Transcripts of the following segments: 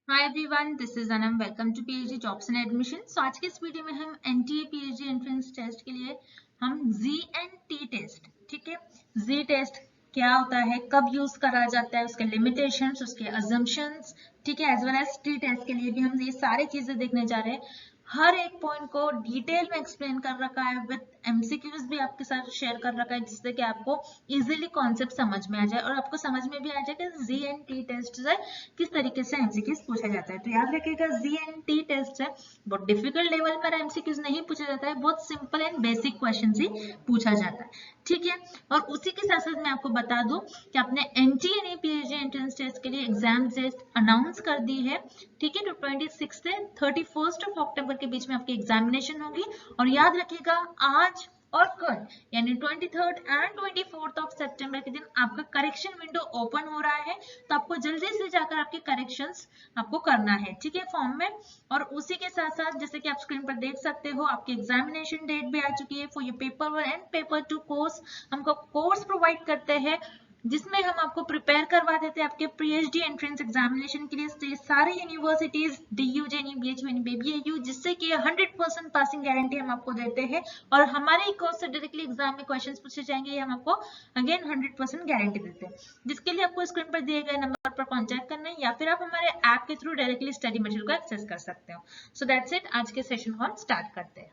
Hi everyone, this is Anam. Welcome to PhD jobs and admission. So आज के इस video में हम एनटीए पीएचडी एंट्रेंस टेस्ट के लिए हम जीएनटी टेस्ट, ठीक है, जी टेस्ट क्या होता है, कब यूज करा जाता है, उसके लिमिटेशंस, उसके अजम्पशंस, ठीक है, as well as T test के लिए भी हम ये सारी चीजें देखने जा रहे हैं। हर एक पॉइंट को डिटेल में एक्सप्लेन कर रखा है, विद एमसीक्यूज भी आपके साथ शेयर कर रखा है, जिससे कि आपको इजीली कॉन्सेप्ट समझ में आ जाए और आपको समझ में भी आ जाए कि जीएनटी टेस्ट से किस तरीके से एमसीक्यूज पूछा जाता है। तो याद रखिएगा, जीएनटी टेस्ट है बहुत डिफिकल्ट लेवल पर एमसीक्यूज नहीं पूछा जाता है, बहुत सिंपल एंड बेसिक क्वेश्चन ही पूछा जाता है, ठीक है। और उसी के साथ साथ मैं आपको बता दूं कि आपने एनटीए पीएचडी एंट्रेंस टेस्ट के लिए एग्जाम डेट अनाउंस कर दी है, ठीक है। तो 26 से 31 अक्टूबर के बीच में आपकी एग्जामिनेशन होगी। और याद रखिएगा, आज और कल यानी 23 एंड 24 सितंबर के दिन आपका करेक्शन विंडो ओपन हो रहा है। तो आपको जल्दी से जाकर आपके करेक्शंस आपको करना है, ठीक है, फॉर्म में। और उसी के साथ साथ जैसे कि आप स्क्रीन पर देख सकते हो, आपकी एग्जामिनेशन डेट भी आ चुकी है for your paper 1 and paper 2 course. हमको कोर्स प्रोवाइड करते हैं जिसमें हम आपको प्रिपेयर करवा देते हैं आपके पीएचडी एंट्रेंस एग्जामिनेशन के लिए सारे universities, DU, JNU, BHU, BBAU, जिससे कि 100% पासिंग गारंटी हम आपको देते हैं। और हमारे कोर्स से डायरेक्टली एग्जाम में क्वेश्चंस पूछे जाएंगे, ये हम आपको अगेन 100% गारंटी देते हैं, जिसके लिए आपको स्क्रीन पर दिए गए नंबर पर कॉन्टैक्ट करना है या फिर आप हमारे ऐप के थ्रू डायरेक्टली स्टडी मटेरियल को एक्सेस कर सकते हो। सो दैट्स इट, आज के सेशन को हम स्टार्ट करते हैं।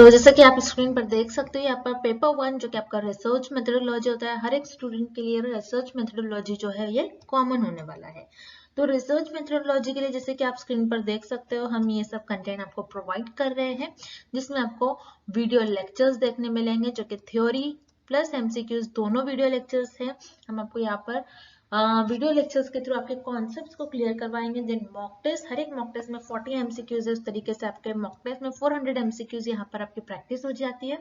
जैसा कि आप स्क्रीन पर देख सकते हो, यहाँ पर पेपर 1 जो कि आपका रिसर्च मेथोडोलॉजी होता है, हर एक स्टूडेंट के लिए रिसर्च मेथोडोलॉजी जो है ये कॉमन होने वाला है। तो रिसर्च मेथोडोलॉजी के लिए जैसे कि आप स्क्रीन पर देख सकते हो, हम ये सब कंटेंट आपको प्रोवाइड कर रहे हैं, जिसमें आपको वीडियो लेक्चर्स देखने मिलेंगे जो कि थ्योरी प्लस एमसीक्यूज दोनों वीडियो लेक्चर्स हैं। हम आपको यहाँ पर वीडियो लेक्चर्स के थ्रू आपके कॉन्सेप्ट्स को क्लियर करवाएंगे। देन मॉक टेस्ट, हर एक मॉक टेस्ट में 40 एमसीक्यूज है, उस तरीके से आपके मॉक टेस्ट में 400 एमसीक्यूज यहाँ पर आपकी प्रैक्टिस हो जाती है।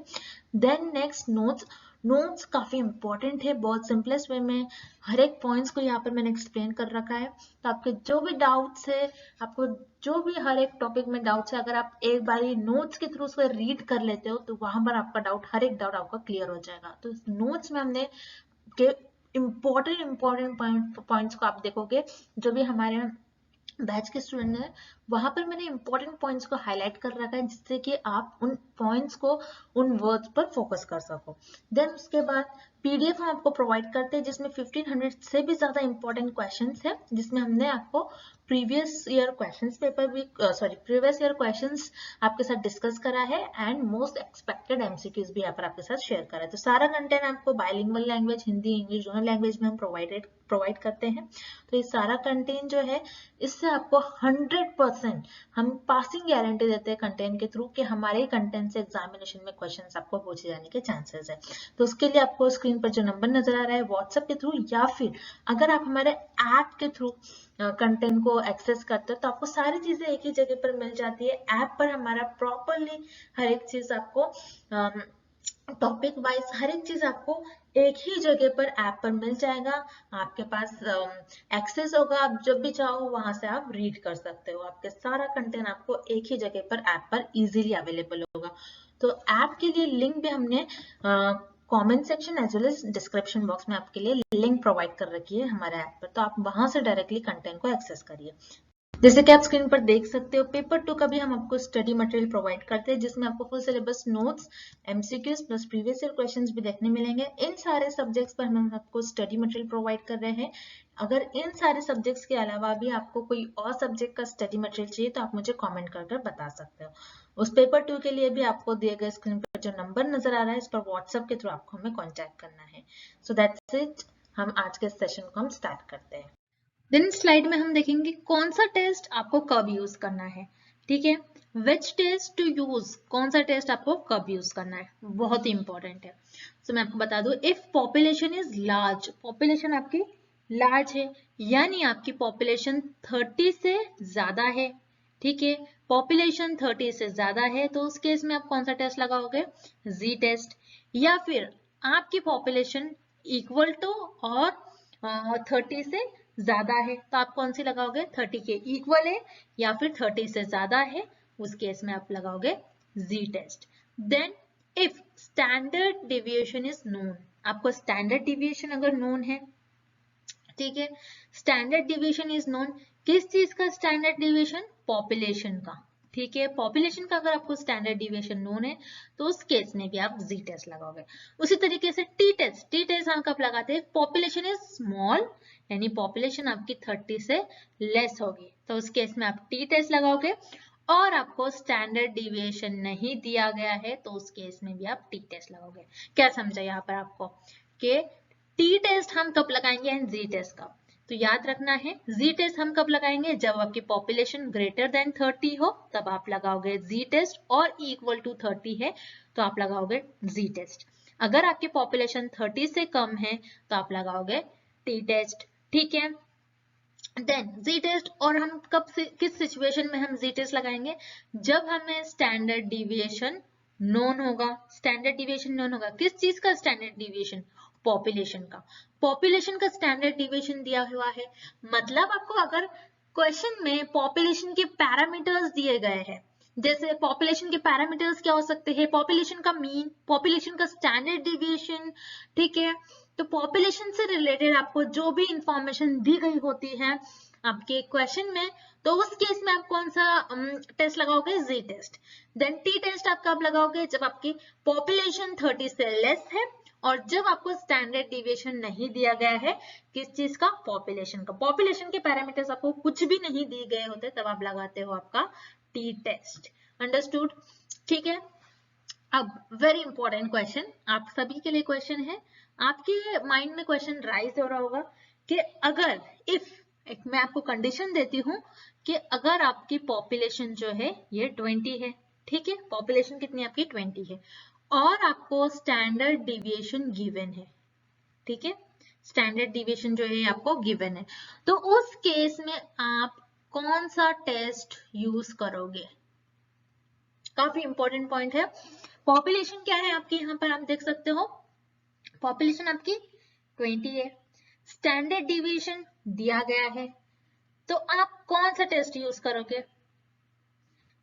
Then next notes. नोट्स काफी इंपॉर्टेंट है, बहुत सिंपलेस्ट वे में हर एक पॉइंट्स को यहाँ पर मैंने एक्सप्लेन कर रखा है। तो आपके जो भी डाउट्स है, आपको जो भी हर एक टॉपिक में डाउट्स है, अगर आप एक बार नोट्स के थ्रू उसको रीड कर लेते हो तो वहां पर आपका डाउट, हर एक डाउट आपका क्लियर हो जाएगा। तो नोट्स में हमने इम्पोर्टेंट पॉइंट्स को आप देखोगे, जो भी हमारे बैच के स्टूडेंट है, वहां पर मैंने इंपॉर्टेंट पॉइंट्स को हाईलाइट कर रखा है, जिससे कि आप उन पॉइंट्स को, उन वर्ड्स पर फोकस कर सको। देन उसके बाद पीडीएफ हम आपको प्रोवाइड करते हैं, जिसमें 1500 से भी ज्यादा इंपॉर्टेंट क्वेश्चंस है, जिसमें हमने आपको प्रीवियस ईयर क्वेश्चंस पेपर भी प्रीवियस ईयर क्वेश्चंस आपके साथ डिस्कस करा है एंड मोस्ट एक्सपेक्टेड एमसीक्यूज भी यहाँ पर आपके साथ शेयर करा है। तो सारा कंटेंट आपको बाइलिंगुअल लैंग्वेज, हिंदी, इंग्लिश दोनों लैंग्वेज में हम प्रोवाइड करते हैं। तो ये सारा कंटेंट जो है, इससे आपको 100% हम पासिंग गारंटी देते हैं कंटेंट के थ्रू, कि हमारे कंटेंट से एग्जामिनेशन में क्वेश्चंस आपको पूछे जाने के चांसेस है। तो उसके लिए आपको स्क्रीन पर जो नंबर नजर आ रहा है व्हाट्सएप के थ्रू, या फिर अगर आप हमारे ऐप के थ्रू कंटेंट को एक्सेस करते हो तो आपको सारी चीजें एक ही जगह पर मिल जाती है। ऐप पर हमारा प्रॉपरली हर एक चीज आपको टॉपिक वाइज हर एक चीज आपको एक ही जगह पर ऐप पर मिल जाएगा। आपके पास एक्सेस होगा, आप जब भी चाहो वहां से आप रीड कर सकते हो। आपके सारा कंटेंट आपको एक ही जगह पर ऐप पर इजीली अवेलेबल होगा। तो ऐप के लिए लिंक भी हमने comment section as well as description box में आपके लिए लिंक प्रोवाइड कर रखी है हमारे ऐप पर, तो आप वहां से डायरेक्टली कंटेंट को एक्सेस करिए। जैसे कि आप स्क्रीन पर देख सकते हो, पेपर 2 का भी हम आपको स्टडी मटेरियल प्रोवाइड करते हैं, जिसमें आपको full syllabus notes, MCQs plus previous year questions भी देखने मिलेंगे। इन सारे सब्जेक्ट्स पर हम आपको स्टडी मटेरियल प्रोवाइड कर रहे हैं। अगर इन सारे सब्जेक्ट्स के अलावा भी आपको कोई और सब्जेक्ट का स्टडी मटेरियल चाहिए तो आप मुझे कॉमेंट कर बता सकते हो। उस पेपर 2 के लिए भी आपको दिए गए स्क्रीन पर जो नंबर नजर आ रहा है, इस पर व्हाट्सएप के थ्रू आपको हमें कॉन्टैक्ट करना है। सो दैट्स इट, हम आज के सेशन को हम स्टार्ट करते हैं। देन स्लाइड में हम देखेंगे कौन सा टेस्ट आपको कब यूज करना है, ठीक है। विच टेस्ट टू यूज, कौन सा टेस्ट आपको कब यूज करना है, बहुत ही इंपॉर्टेंट है। तो मैं आपको बता दूं, if population is large, population आपकी लार्ज है, यानी आपकी पॉपुलेशन 30 से ज्यादा है, ठीक है, पॉपुलेशन 30 से ज्यादा है, तो उस केस में आप कौन सा टेस्ट लगाओगे, जी टेस्ट। या फिर आपकी पॉपुलेशन इक्वल टू और 30 से ज्यादा है, तो आप कौन सी लगाओगे, 30 के इक्वल है या फिर 30 से ज्यादा है, उस केस में आप लगाओगे Z test. Then if standard deviation is known, आपको स्टैंडर्ड डेविएशन अगर नोन है, ठीक है। स्टैंडर्ड डिविएशन इज नोन, किस चीज का स्टैंडर्ड डिविएशन? पॉपुलेशन का, ठीक है। पॉपुलेशन का अगर आपको स्टैंडर्ड डिविएशन नोन है तो उस केस में भी आप जी टेस्ट लगाओगे। उसी तरीके से टी टेस्ट हम कब लगाते हैं? पॉपुलेशन इज स्मॉल, यानी पॉपुलेशन आपकी 30 से लेस होगी तो उस केस में आप टी टेस्ट लगाओगे, और आपको स्टैंडर्ड डिविएशन नहीं दिया गया है तो उस केस में भी आप टी टेस्ट लगाओगे। क्या समझा यहाँ पर आपको कि टी टेस्ट हम कब लगाएंगे एंड जी टेस्ट कब? तो याद रखना है, जी टेस्ट हम कब लगाएंगे? जब आपकी पॉपुलेशन ग्रेटर देन 30 हो तब आप लगाओगे जी टेस्ट, और इक्वल टू 30 है तो आप लगाओगे जी टेस्ट। अगर आपकी पॉपुलेशन 30 से कम है तो आप लगाओगे टी टेस्ट, ठीक है। देन जी टेस्ट, और हम कब से किस सिचुएशन में हम जी टेस्ट लगाएंगे? जब हमें स्टैंडर्ड डिविएशन नोन होगा। स्टैंडर्ड डिविएशन नोन होगा, किस चीज का स्टैंडर्ड डिविएशन? पॉपुलेशन का। पॉपुलेशन का स्टैंडर्ड डिविएशन दिया हुआ है, मतलब आपको अगर क्वेश्चन में पॉपुलेशन के पैरामीटर्स दिए गए हैं, जैसे पॉपुलेशन के पैरामीटर्स क्या हो सकते हैं? पॉपुलेशन का मीन, पॉपुलेशन का स्टैंडर्ड डिविएशन, ठीक है। तो पॉपुलेशन से रिलेटेड आपको जो भी इंफॉर्मेशन दी गई होती है आपके क्वेश्चन में, तो उस केस में आप कौन सा टेस्ट लगाओगे? Z test. Then T test आप कब लगाओगे? जब आपकी पॉपुलेशन 30 से लेस है और जब आपको स्टैंडर्ड डिविएशन नहीं दिया गया है। किस चीज का? पॉपुलेशन का। पॉपुलेशन के पैरामीटर्स आपको कुछ भी नहीं दिए गए होते तब आप लगाते हो आपका टी टेस्ट। अंडरस्टूड? ठीक है। अब वेरी इंपॉर्टेंट क्वेश्चन आप सभी के लिए क्वेश्चन है, आपके माइंड में क्वेश्चन राइज हो रहा होगा कि अगर एक मैं आपको कंडीशन देती हूं कि अगर आपकी पॉपुलेशन जो है ये 20 है, ठीक है, पॉपुलेशन कितनी आपकी 20 है, और आपको स्टैंडर्ड डिविएशन गिवन है, ठीक है, स्टैंडर्ड डिविएशन जो है आपको गिवन है, तो उस केस में आप कौन सा टेस्ट यूज करोगे? काफी इंपॉर्टेंट पॉइंट है। पॉपुलेशन क्या है आपकी, यहाँ पर आप देख सकते हो पॉपुलेशन आपकी 20 है, स्टैंडर्ड डिविएशन दिया गया है, तो आप कौन सा टेस्ट यूज करोगे?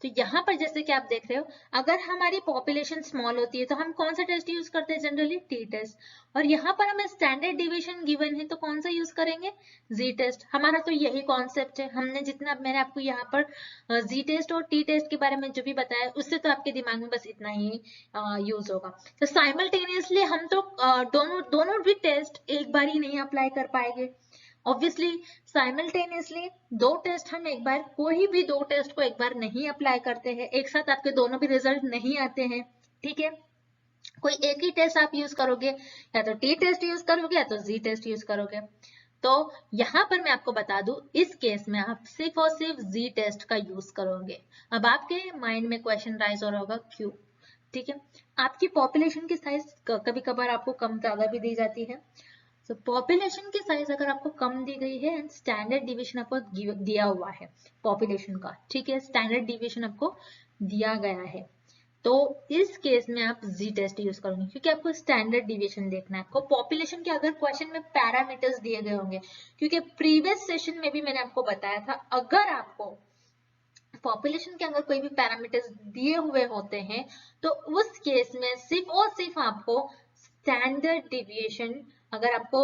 तो यहाँ पर जैसे कि आप देख रहे हो, अगर हमारी पॉपुलेशन स्मॉल होती है तो हम कौन सा टेस्ट यूज करते हैं? Generally T test. और यहाँ पर हमें स्टैंडर्ड डिविएशन गिवन है तो कौन सा यूज करेंगे? जी टेस्ट। हमारा तो यही कॉन्सेप्ट है, हमने जितना मैंने आपको यहाँ पर जी टेस्ट और टी टेस्ट के बारे में जो भी बताया उससे तो आपके दिमाग में बस इतना ही यूज होगा। तो साइमल्टेनियसली हम तो दोनों भी टेस्ट एक बार ही नहीं अप्लाई कर पाएंगे। ऑब्वियसली साइमल्टेनियसली दो टेस्ट हम एक बार, कोई भी दो टेस्ट को एक बार नहीं अप्लाई करते हैं, एक साथ आपके दोनों भी रिजल्ट नहीं आते हैं, ठीक है। कोई एक ही टेस्ट आप यूज करोगे, या तो टी टेस्ट यूज करोगे या तो जी टेस्ट यूज करोगे। तो यहाँ पर मैं आपको बता दूं, इस केस में आप सिर्फ और सिर्फ जी टेस्ट का यूज करोगे। अब आपके माइंड में क्वेश्चन राइज हो रहा होगा क्यों, ठीक है। आपकी पॉपुलेशन की साइज कभी कभार आपको कम ज्यादा भी दी जाती है। तो पॉपुलेशन की साइज अगर आपको कम दी गई है एंड स्टैंडर्ड डिविएशन आपको दिया हुआ है पॉपुलेशन का, ठीक है, स्टैंडर्ड डिविएशन आपको दिया गया है, तो इस केस में आप जी टेस्ट यूज करोगे क्योंकि आपको स्टैंडर्ड डिविएशन देखना है। आपको पॉपुलेशन के अगर क्वेश्चन में पैरामीटर्स दिए गए होंगे, क्योंकि प्रीवियस सेशन में भी मैंने आपको बताया था, अगर आपको पॉपुलेशन के अगर कोई भी पैरामीटर्स दिए हुए होते हैं तो उस केस में सिर्फ और सिर्फ आपको स्टैंडर्ड डिविएशन, अगर आपको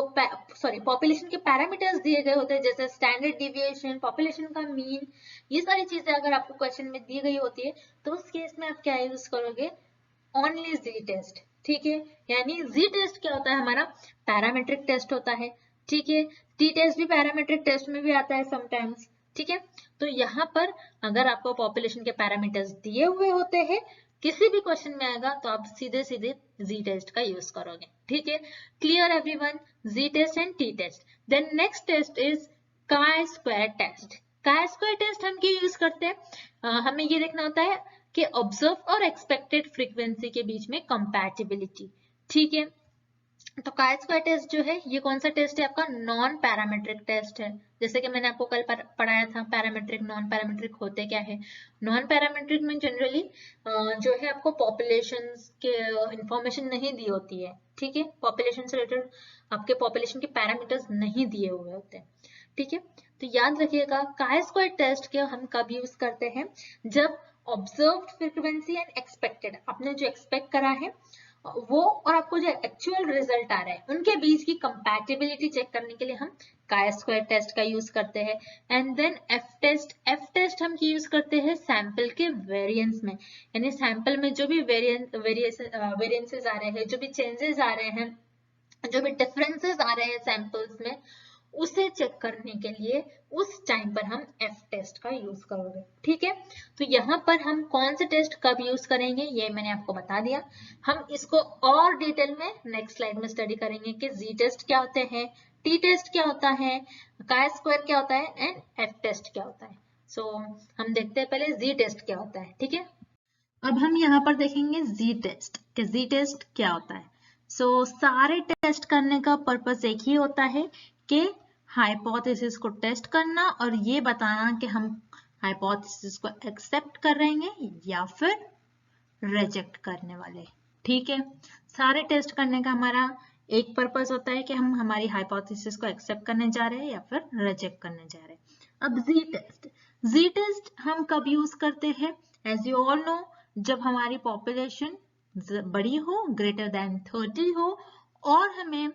पॉपुलेशन के पैरामीटर्स दिए गए होते हैं जैसे स्टैंडर्ड डिविएशन, पॉपुलेशन का मीन, ये सारी चीजें अगर आपको क्वेश्चन में दी गई होती है तो उस केस में आप क्या यूज करोगे? ओनली जी टेस्ट, ठीक है। यानी जी टेस्ट क्या होता है? हमारा पैरामीट्रिक टेस्ट होता है, ठीक है। टी टेस्ट भी पैरामीट्रिक टेस्ट में भी आता है समटाइम्स, ठीक है। तो यहाँ पर अगर आपको पॉपुलेशन के पैरामीटर्स दिए हुए होते हैं, किसी भी क्वेश्चन में आएगा तो आप सीधे सीधे जी टेस्ट का यूज करोगे, ठीक है। Clear everyone? Z test and T test. Then next test is chi square test. Chi square test हम क्यों यूज करते हैं? हमें ये देखना होता है कि ऑब्जर्व और एक्सपेक्टेड फ्रीक्वेंसी के बीच में कंपैटिबिलिटी, ठीक है। तो काय स्क्वायर टेस्ट जो है ये कौन सा टेस्ट है? आपका नॉन पैरामीट्रिक टेस्ट है। जैसे कि मैंने आपको कल पढ़ाया था पैरामीट्रिक नॉन पैरामीट्रिक होते क्या है। नॉन पैरामीट्रिक में जनरली जो है आपको पॉपुलेशन के इंफॉर्मेशन नहीं दी होती है, ठीक है। पॉपुलेशन से रिलेटेड आपके पॉपुलेशन के पैरामीटर्स नहीं दिए हुए होते हैं, ठीक है। तो याद रखिएगा काय स्क्वायर टेस्ट के हम कब यूज करते हैं? जब ऑब्जर्व्ड फ्रीक्वेंसी एंड एक्सपेक्टेड, आपने जो एक्सपेक्ट करा है वो और आपको जो एक्चुअल रिजल्ट आ रहा है उनके बीच की कंपैटिबिलिटी चेक करने के लिए हम काई स्क्वायर टेस्ट का यूज करते हैं। एंड देन एफ टेस्ट हम यूज करते हैं सैंपल के वेरिएंस में, यानी सैंपल में जो भी वेरिएंसेस आ रहे हैं, जो भी चेंजेस आ रहे हैं, जो भी डिफरेंसेस आ रहे हैं सैंपल्स में, उसे चेक करने के लिए उस टाइम पर हम एफ टेस्ट का यूज करोगे। ठीक है, तो यहाँ पर हम कौन से टेस्ट कब यूज करेंगे ये मैंने आपको बता दिया। हम इसको और डिटेल में नेक्स्ट स्लाइड में स्टडी करेंगे कि जी टेस्ट क्या होते हैं, टी टेस्ट क्या होता है, काई स्क्वायर क्या होता है एंड एफ टेस्ट क्या होता है। सो हम देखते हैं पहले जी टेस्ट क्या होता है। ठीक है, अब हम यहाँ पर देखेंगे जी टेस्ट कि जी टेस्ट क्या होता है। सारे टेस्ट करने का पर्पस एक ही होता है कि हाइपोथेसिस को टेस्ट करना और ये बताना कि हम हाइपोथेसिस को एक्सेप्ट कर रहे हैं या फिर रिजेक्ट करने वाले। ठीक है, सारे टेस्ट करने का हमारा एक पर्पस होता है कि हम हमारी हाइपोथेसिस को एक्सेप्ट करने जा रहे हैं या फिर रिजेक्ट करने जा रहे हैं। अब जी टेस्ट हम कब यूज करते हैं? एज यू ऑल नो, जब हमारी पॉपुलेशन बड़ी हो, ग्रेटर देन 30 हो और हमें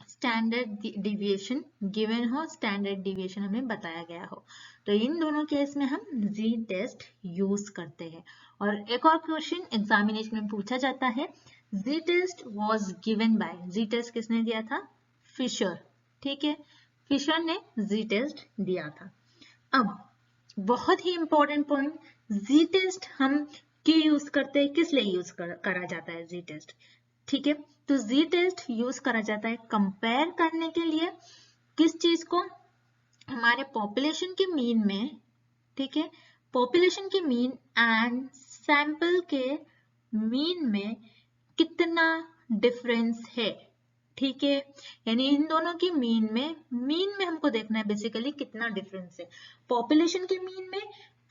स्टैंडर्ड डिविएशन गिवन हो, स्टैंडर्ड डिविएशन हमें बताया गया हो, तो इन दोनों केस में हम जी टेस्ट यूज करते हैं। और एक और क्वेश्चन एग्जामिनेशन में पूछा जाता है, Z test was given by, Z test किसने दिया था? फिशर। ठीक है, फिशर ने जी टेस्ट दिया था। अब बहुत ही इंपॉर्टेंट पॉइंट, जी टेस्ट हम क्यों यूज करते हैं, किस लिए यूज करा जाता है जी टेस्ट? ठीक है, तो जी टेस्ट यूज करा जाता है कंपेयर करने के लिए किस चीज को? हमारे पॉपुलेशन के मीन में। ठीक है, पॉपुलेशन के मीन एंड सैंपल के मीन में कितना डिफरेंस है। ठीक है, यानी इन दोनों की मीन में हमको देखना है बेसिकली कितना डिफरेंस है पॉपुलेशन के मीन में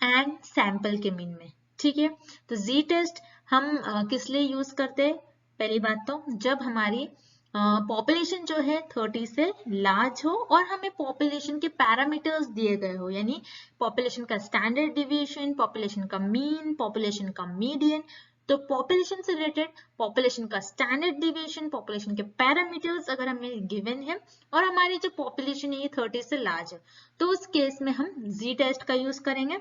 एंड सैंपल के मीन में। ठीक है, तो जी टेस्ट हम किस लिए यूज करते हैं? पहली बात तो जब हमारी पॉपुलेशन जो है 30 से लार्ज हो और हमें पॉपुलेशन के पैरामीटर्स दिए गए हो, यानी पॉपुलेशन का स्टैंडर्ड डिविएशन, पॉपुलेशन का मीन, पॉपुलेशन का मीडियन, तो पॉपुलेशन से रिलेटेड पॉपुलेशन का स्टैंडर्ड डिविएशन, पॉपुलेशन के पैरामीटर्स अगर हमें गिवन है और हमारी जो पॉपुलेशन है ये 30 से लार्ज है, तो उस केस में हम जी टेस्ट का यूज करेंगे।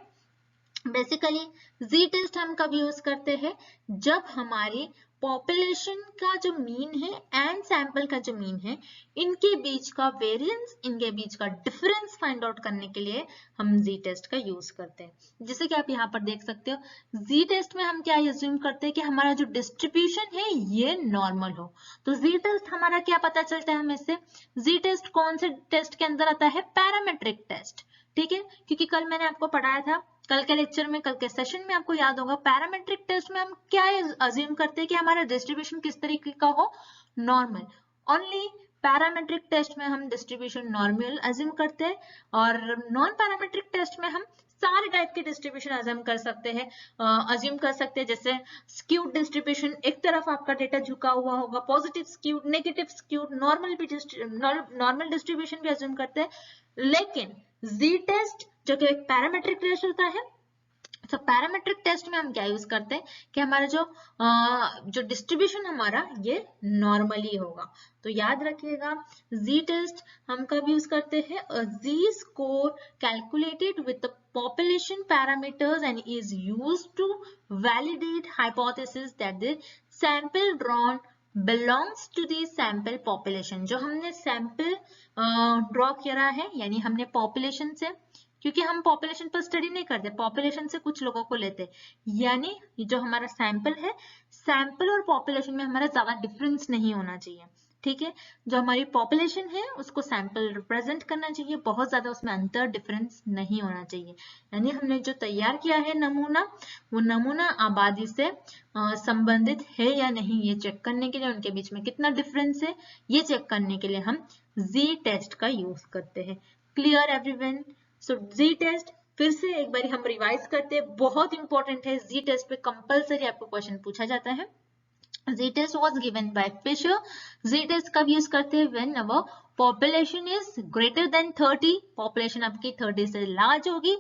बेसिकली जी टेस्ट हम कब यूज करते हैं? जब हमारी पॉपुलेशन का जो मीन है एंड सैंपल का जो मीन है, इनके बीच का वेरिएंस, इनके बीच का डिफरेंस फाइंड आउट करने के लिए हम जी टेस्ट का यूज करते हैं। जैसे कि आप यहाँ पर देख सकते हो, जी टेस्ट में हम क्या अज्यूम करते हैं कि हमारा जो डिस्ट्रीब्यूशन है ये नॉर्मल हो। तो जी टेस्ट हमारा क्या पता चलता है हमें से? जी टेस्ट कौन से टेस्ट के अंदर आता है? Parametric test. ठीक है, क्योंकि कल मैंने आपको पढ़ाया था, कल के लेक्चर में, कल के सेशन में आपको याद होगा, पैरामेट्रिक टेस्ट में हम क्या अज्यूम करते हैं कि हमारा डिस्ट्रीब्यूशन किस तरीके का हो? नॉर्मल। ओनली पैरामेट्रिक टेस्ट में हम डिस्ट्रीब्यूशन नॉर्मल अज्यूम करते हैं और नॉन पैरामेट्रिक टेस्ट में हम सारे टाइप के डिस्ट्रीब्यूशन अज्यूम कर सकते हैं, जैसे स्क्यूड डिस्ट्रीब्यूशन, एक तरफ आपका डेटा झुका हुआ होगा, positive skewed, negative skewed, normal distribution भी अज्यूम करते हैं। लेकिन जी टेस्ट जो कि एक पैरामेट्रिक टेस्ट होता है, तो पैरामेट्रिक टेस्ट में हम क्या यूज करते हैं कि हमारा जो डिस्ट्रीब्यूशन हमारा ये नॉर्मली होगा। तो याद रखिएगा, जी टेस्ट हम कब यूज करते हैं? Z score calculated with the population parameters and is used to validate hypothesis that the sample drawn belongs to the sample population। जो हमने सैंपल ड्रॉ किया है, यानी हमने पॉपुलेशन से, क्योंकि हम पॉपुलेशन पर स्टडी नहीं करते, पॉपुलेशन से कुछ लोगों को लेते, यानी जो हमारा सैंपल है, सैंपल और पॉपुलेशन में हमारा ज्यादा डिफरेंस नहीं होना चाहिए। ठीक है, जो हमारी पॉपुलेशन है उसको सैंपल रिप्रेजेंट करना चाहिए, बहुत ज्यादा उसमें अंतर डिफरेंस नहीं होना चाहिए। यानी हमने जो तैयार किया है नमूना, वो नमूना आबादी से संबंधित है या नहीं, ये चेक करने के लिए, उनके बीच में कितना डिफरेंस है ये चेक करने के लिए हम जी टेस्ट का यूज करते हैं। Clear everyone? So Z test फिर से एक बार हम रिवाइज करते हैं, बहुत इंपॉर्टेंट है। जी टेस्ट पे कंपलसरी आपको क्वेश्चन पूछा जाता है। Z test was given by Fisher. Z test कब यूज करते हैं? When our population is greater than 30, population आपकी 30 से लार्ज होगी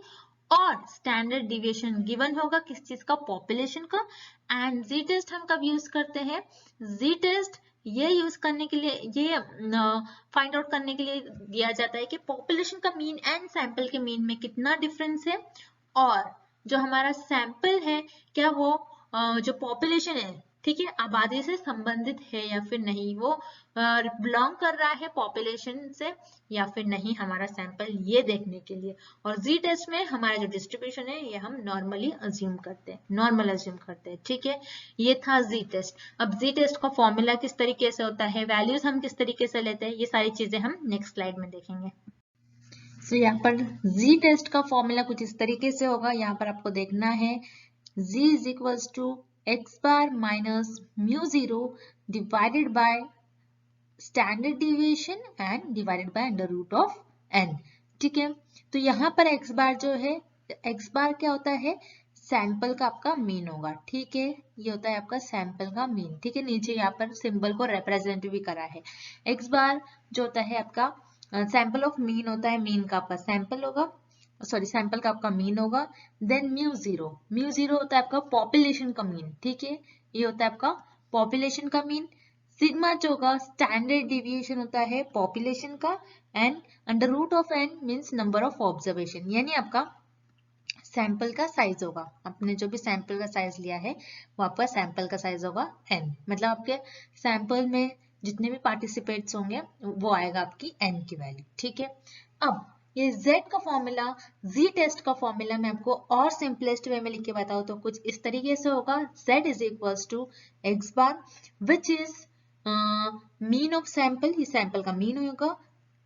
और स्टैंडर्ड डिविएशन गिवन होगा किस चीज का, पॉपुलेशन का। एंड जी टेस्ट हम कब यूज करते हैं, जी टेस्ट ये यूज करने के लिए, ये फाइंड आउट करने के लिए दिया जाता है कि पॉपुलेशन का मीन एंड सैंपल के मीन में कितना डिफरेंस है, और जो हमारा सैंपल है क्या वो जो पॉपुलेशन है, ठीक है, आबादी से संबंधित है या फिर नहीं, वो बिलोंग कर रहा है पॉपुलेशन से या फिर नहीं हमारा सैंपल, ये देखने के लिए। और जी टेस्ट में हमारा जो डिस्ट्रीब्यूशन है ये हम नॉर्मली अज्यूम करते हैं, नॉर्मल अज्यूम करते हैं, ठीक है। ये था जी टेस्ट। अब जी टेस्ट का फॉर्मूला किस तरीके से होता है, वैल्यूज हम किस तरीके से लेते हैं, ये सारी चीजें हम नेक्स्ट स्लाइड में देखेंगे। तो यहाँ पर जी टेस्ट का फॉर्मूला कुछ इस तरीके से होगा, यहाँ पर आपको देखना है z is equals to x bar minus mu 0 divided by standard deviation and divided by under root of n, ठीक है। तो यहाँ पर x bar जो है, x bar क्या होता है, सैंपल का आपका मीन होगा, ठीक है, ये होता है आपका सैंपल का मीन, ठीक है। नीचे यहाँ पर सिंबल को रिप्रेजेंट भी करा है। x bar जो होता है आपका सैंपल ऑफ मीन होता है, मीन का आपका सैंपल होगा, सॉरी सैंपल का आपका मीन होगा। देन म्यू जीरो होता है आपका पॉपुलेशन का मीन, ठीक है, ये होता है आपका पॉपुलेशन का मीन। सिग्मा जो होगा स्टैंडर्ड डिविएशन होता है पॉपुलेशन का, and under root of N means number of observation, यानी आपका सैंपल का साइज होगा, आपने जो भी सैंपल का साइज लिया है वो आपका सैंपल का साइज होगा n, मतलब आपके सैंपल में जितने भी पार्टिसिपेट्स होंगे वो आएगा आपकी n की वैल्यू, ठीक है। अब ये z का फॉर्मूला, z टेस्ट का फॉर्मूला मैं आपको और सिंपलेस्ट वे में लिख के बताऊं तो कुछ इस तरीके से होगा, z is equals to x bar which is mean of sample, ये सैंपल का मीन होगा,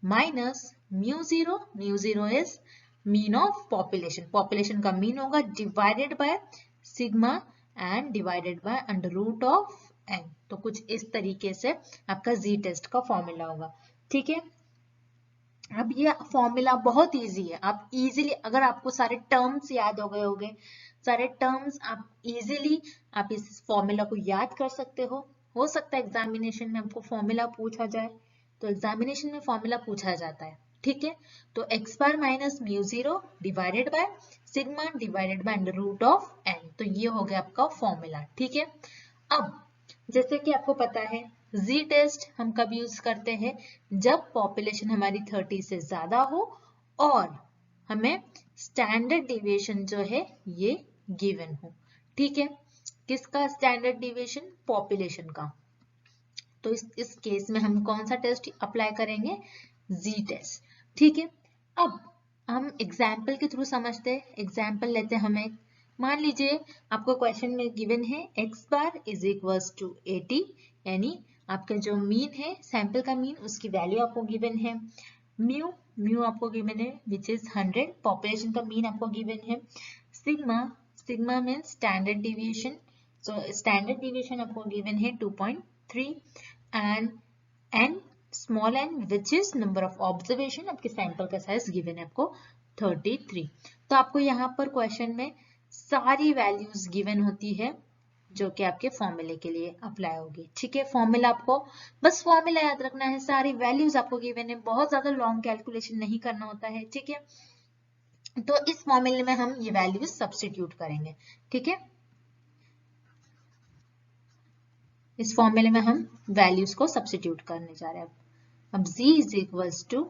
minus mu zero is mean of population, population का मीन होगा, divided by sigma and divided by under root of n। तो कुछ इस तरीके से आपका जी टेस्ट का फॉर्मूला होगा, ठीक है। अब ये फॉर्मूला बहुत इजी है, आप इजीली, अगर आपको सारे टर्म्स याद हो गए होंगे, सारे टर्म्स आप इजीली आप इस फॉर्मूला को याद कर सकते हो सकता है एग्जामिनेशन में आपको फॉर्मूला पूछा जाए, तो एग्जामिनेशन में फॉर्मूला पूछा जाता है, ठीक है। तो x bar minus mu zero divided by sigma divided by under root of n, तो ये हो गया आपका फॉर्मूला, ठीक है। अब जैसे कि आपको पता है जी टेस्ट हम कब यूज करते हैं, जब पॉपुलेशन हमारी 30 से ज्यादा हो और हमें स्टैंडर्ड डिविएशन जो है ये गिवन हो, ठीक है। किसका स्टैंडर्ड डिविएशन, पॉपुलेशन का। तो इस केस में हम कौन सा टेस्ट अप्लाई करेंगे, जी टेस्ट, ठीक है। अब हम एग्जाम्पल के थ्रू समझते हैं, एग्जाम्पल लेते हैं हमें, मान लीजिए आपको क्वेश्चन में गिवन है x bar is equals to 80, यानी आपका जो मीन है सैंपल का मीन, उसकी वैल्यू आपको गिवन है। म्यू आपको गिवन है विच इज 100, पॉपुलेशन का मीन आपको गिवन है। Sigma mean standard deviation, so standard deviation आपको गिवन है 2.3 and n small n which is number of observation, आपके सैंपल का साइज गिवन है आपको 33। तो आपको यहाँ पर क्वेश्चन में सारी वैल्यूज गिवन होती है जो कि आपके फॉर्मूले के लिए अप्लाई होगी, ठीक है। फॉर्मूला आपको बस फॉर्मूला याद रखना है, सारी वैल्यूज आपको गिवन है, बहुत ज्यादा लॉन्ग कैलकुलेशन नहीं करना होता है, ठीक है। तो इस फॉर्मूले में हम ये वैल्यूज सब्स्टिट्यूट करेंगे, ठीक है। इस फॉर्मूले में हम वैल्यूज को सब्स्टिट्यूट करने जा रहे हैं। अब z is equals to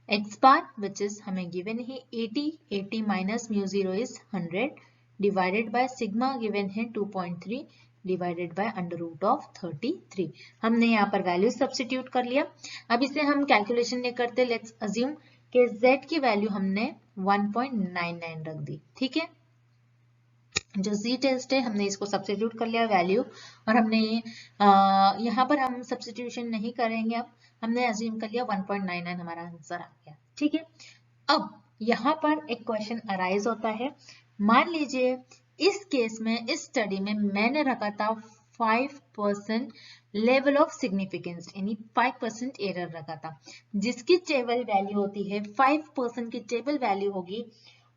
x bar which is हमें गिवन है 80 minus mu zero is 100 divided by sigma given है 2.3 divided by under root of 33। हमने यहाँ पर वैल्यू सब्स्टिट्यूट कर लिया। अब इसे हम कैलकुलेशन नहीं करते, लेट्स अज्यूम कि z की वैल्यू हमने 1.99 रख दी, ठीक है। जो z टेस्ट है हमने इसको सब्स्टिट्यूट कर लिया वैल्यू, और हमने यहाँ पर हम सब्स्टिट्यूशन नहीं करेंगे, अब हमने अज्यूम कर लिया 1.99 हमारा आंसर आ गया, ठीक है। अब यहाँ पर एक क्वेश्चन अराइज होता है, मान लीजिए इस केस में, इस स्टडी में मैंने रखा था 5% लेवल ऑफ सिग्निफिकेंस, यानी 5% एरर रखा था, जिसकी टेबल वैल्यू होती है 5% की टेबल वैल्यू होगी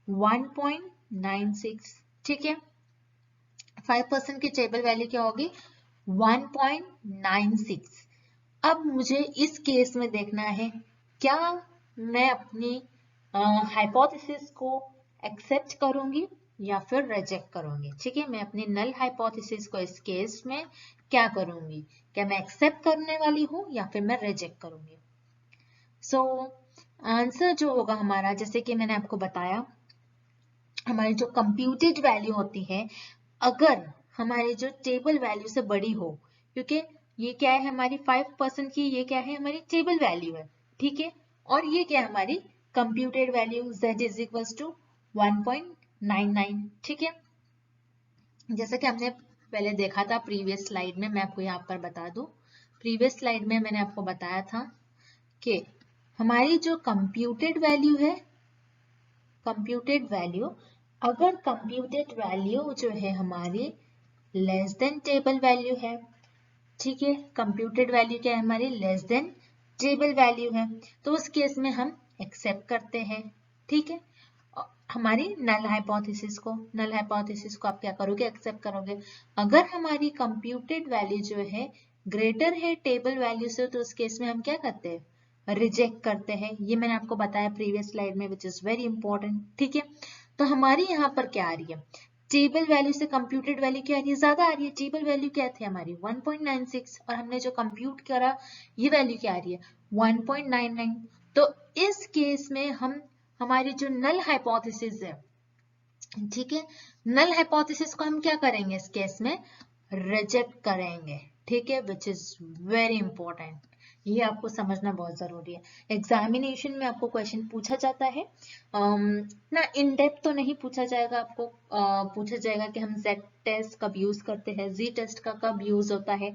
1.96, ठीक है। 5% की टेबल वैल्यू क्या होगी 1.96। अब मुझे इस केस में देखना है क्या मैं अपनी हाइपोथेसिस को एक्सेप्ट करूंगी या फिर रिजेक्ट करूंगी। ठीक है, मैं अपनी नल हाइपोथेसिस को इस केस में क्या करूंगी, क्या मैं एक्सेप्ट करने वाली हूँ या फिर मैं रिजेक्ट करूंगी। सो आंसर जो होगा हमारा, जैसे कि मैंने आपको बताया, हमारी जो कंप्यूटेड वैल्यू होती है, अगर हमारी जो टेबल वैल्यू से बड़ी हो, क्योंकि ये क्या है हमारी 5% की, ये क्या है हमारी टेबल वैल्यू है, ठीक है, और ये क्या है हमारी computed value z is equal to 1.99। ठीक है, जैसा कि हमने पहले देखा था प्रीवियस स्लाइड में, मैं आपको यहाँ पर बता दूं, प्रीवियस स्लाइड में मैंने आपको बताया था कि हमारी जो कंप्यूटेड वैल्यू है, कंप्यूटेड वैल्यू, अगर कंप्यूटेड वैल्यू जो है हमारी लेस देन टेबल वैल्यू है, ठीक है, कंप्यूटेड वैल्यू क्या है हमारी लेस देन टेबल वैल्यू है, तो उस केस में हम एक्सेप्ट करते हैं। ठीक है, हमारी नल हाइपोथेसिस को आप क्या करोगे, एक्सेप्ट करोगे। अगर हमारी कंप्यूटेड वैल्यू जो है ग्रेटर है टेबल वैल्यू से, तो उस केस में हम क्या करते हैं, रिजेक्ट करते हैं। ये मैंने आपको बताया प्रीवियस स्लाइड में, विच इज वेरी इंपॉर्टेंट। ठीक है, तो हमारी यहाँ पर क्या आ रही है, टेबल वैल्यू से कंप्यूटेड वैल्यू क्या आ रही है, ज्यादा आ रही है। टेबल वैल्यू क्या थी हमारी 1.96 और हमने जो कंप्यूट करा ये वैल्यू क्या आ रही है 1.99। तो इस केस में हम हमारी जो नल हाइपोथेसिस है, ठीक है, नल हाइपोथेसिस को हम क्या करेंगे इस केस में, रिजेक्ट करेंगे। ठीक है, विच इज वेरी इंपॉर्टेंट, ये आपको समझना बहुत जरूरी है। एग्जामिनेशन में आपको क्वेश्चन पूछा जाता है, ना इन डेप्थ तो नहीं पूछा जाएगा, आपको पूछा जाएगा कि हम जेड टेस्ट कब यूज करते हैं, जी टेस्ट का कब यूज होता है।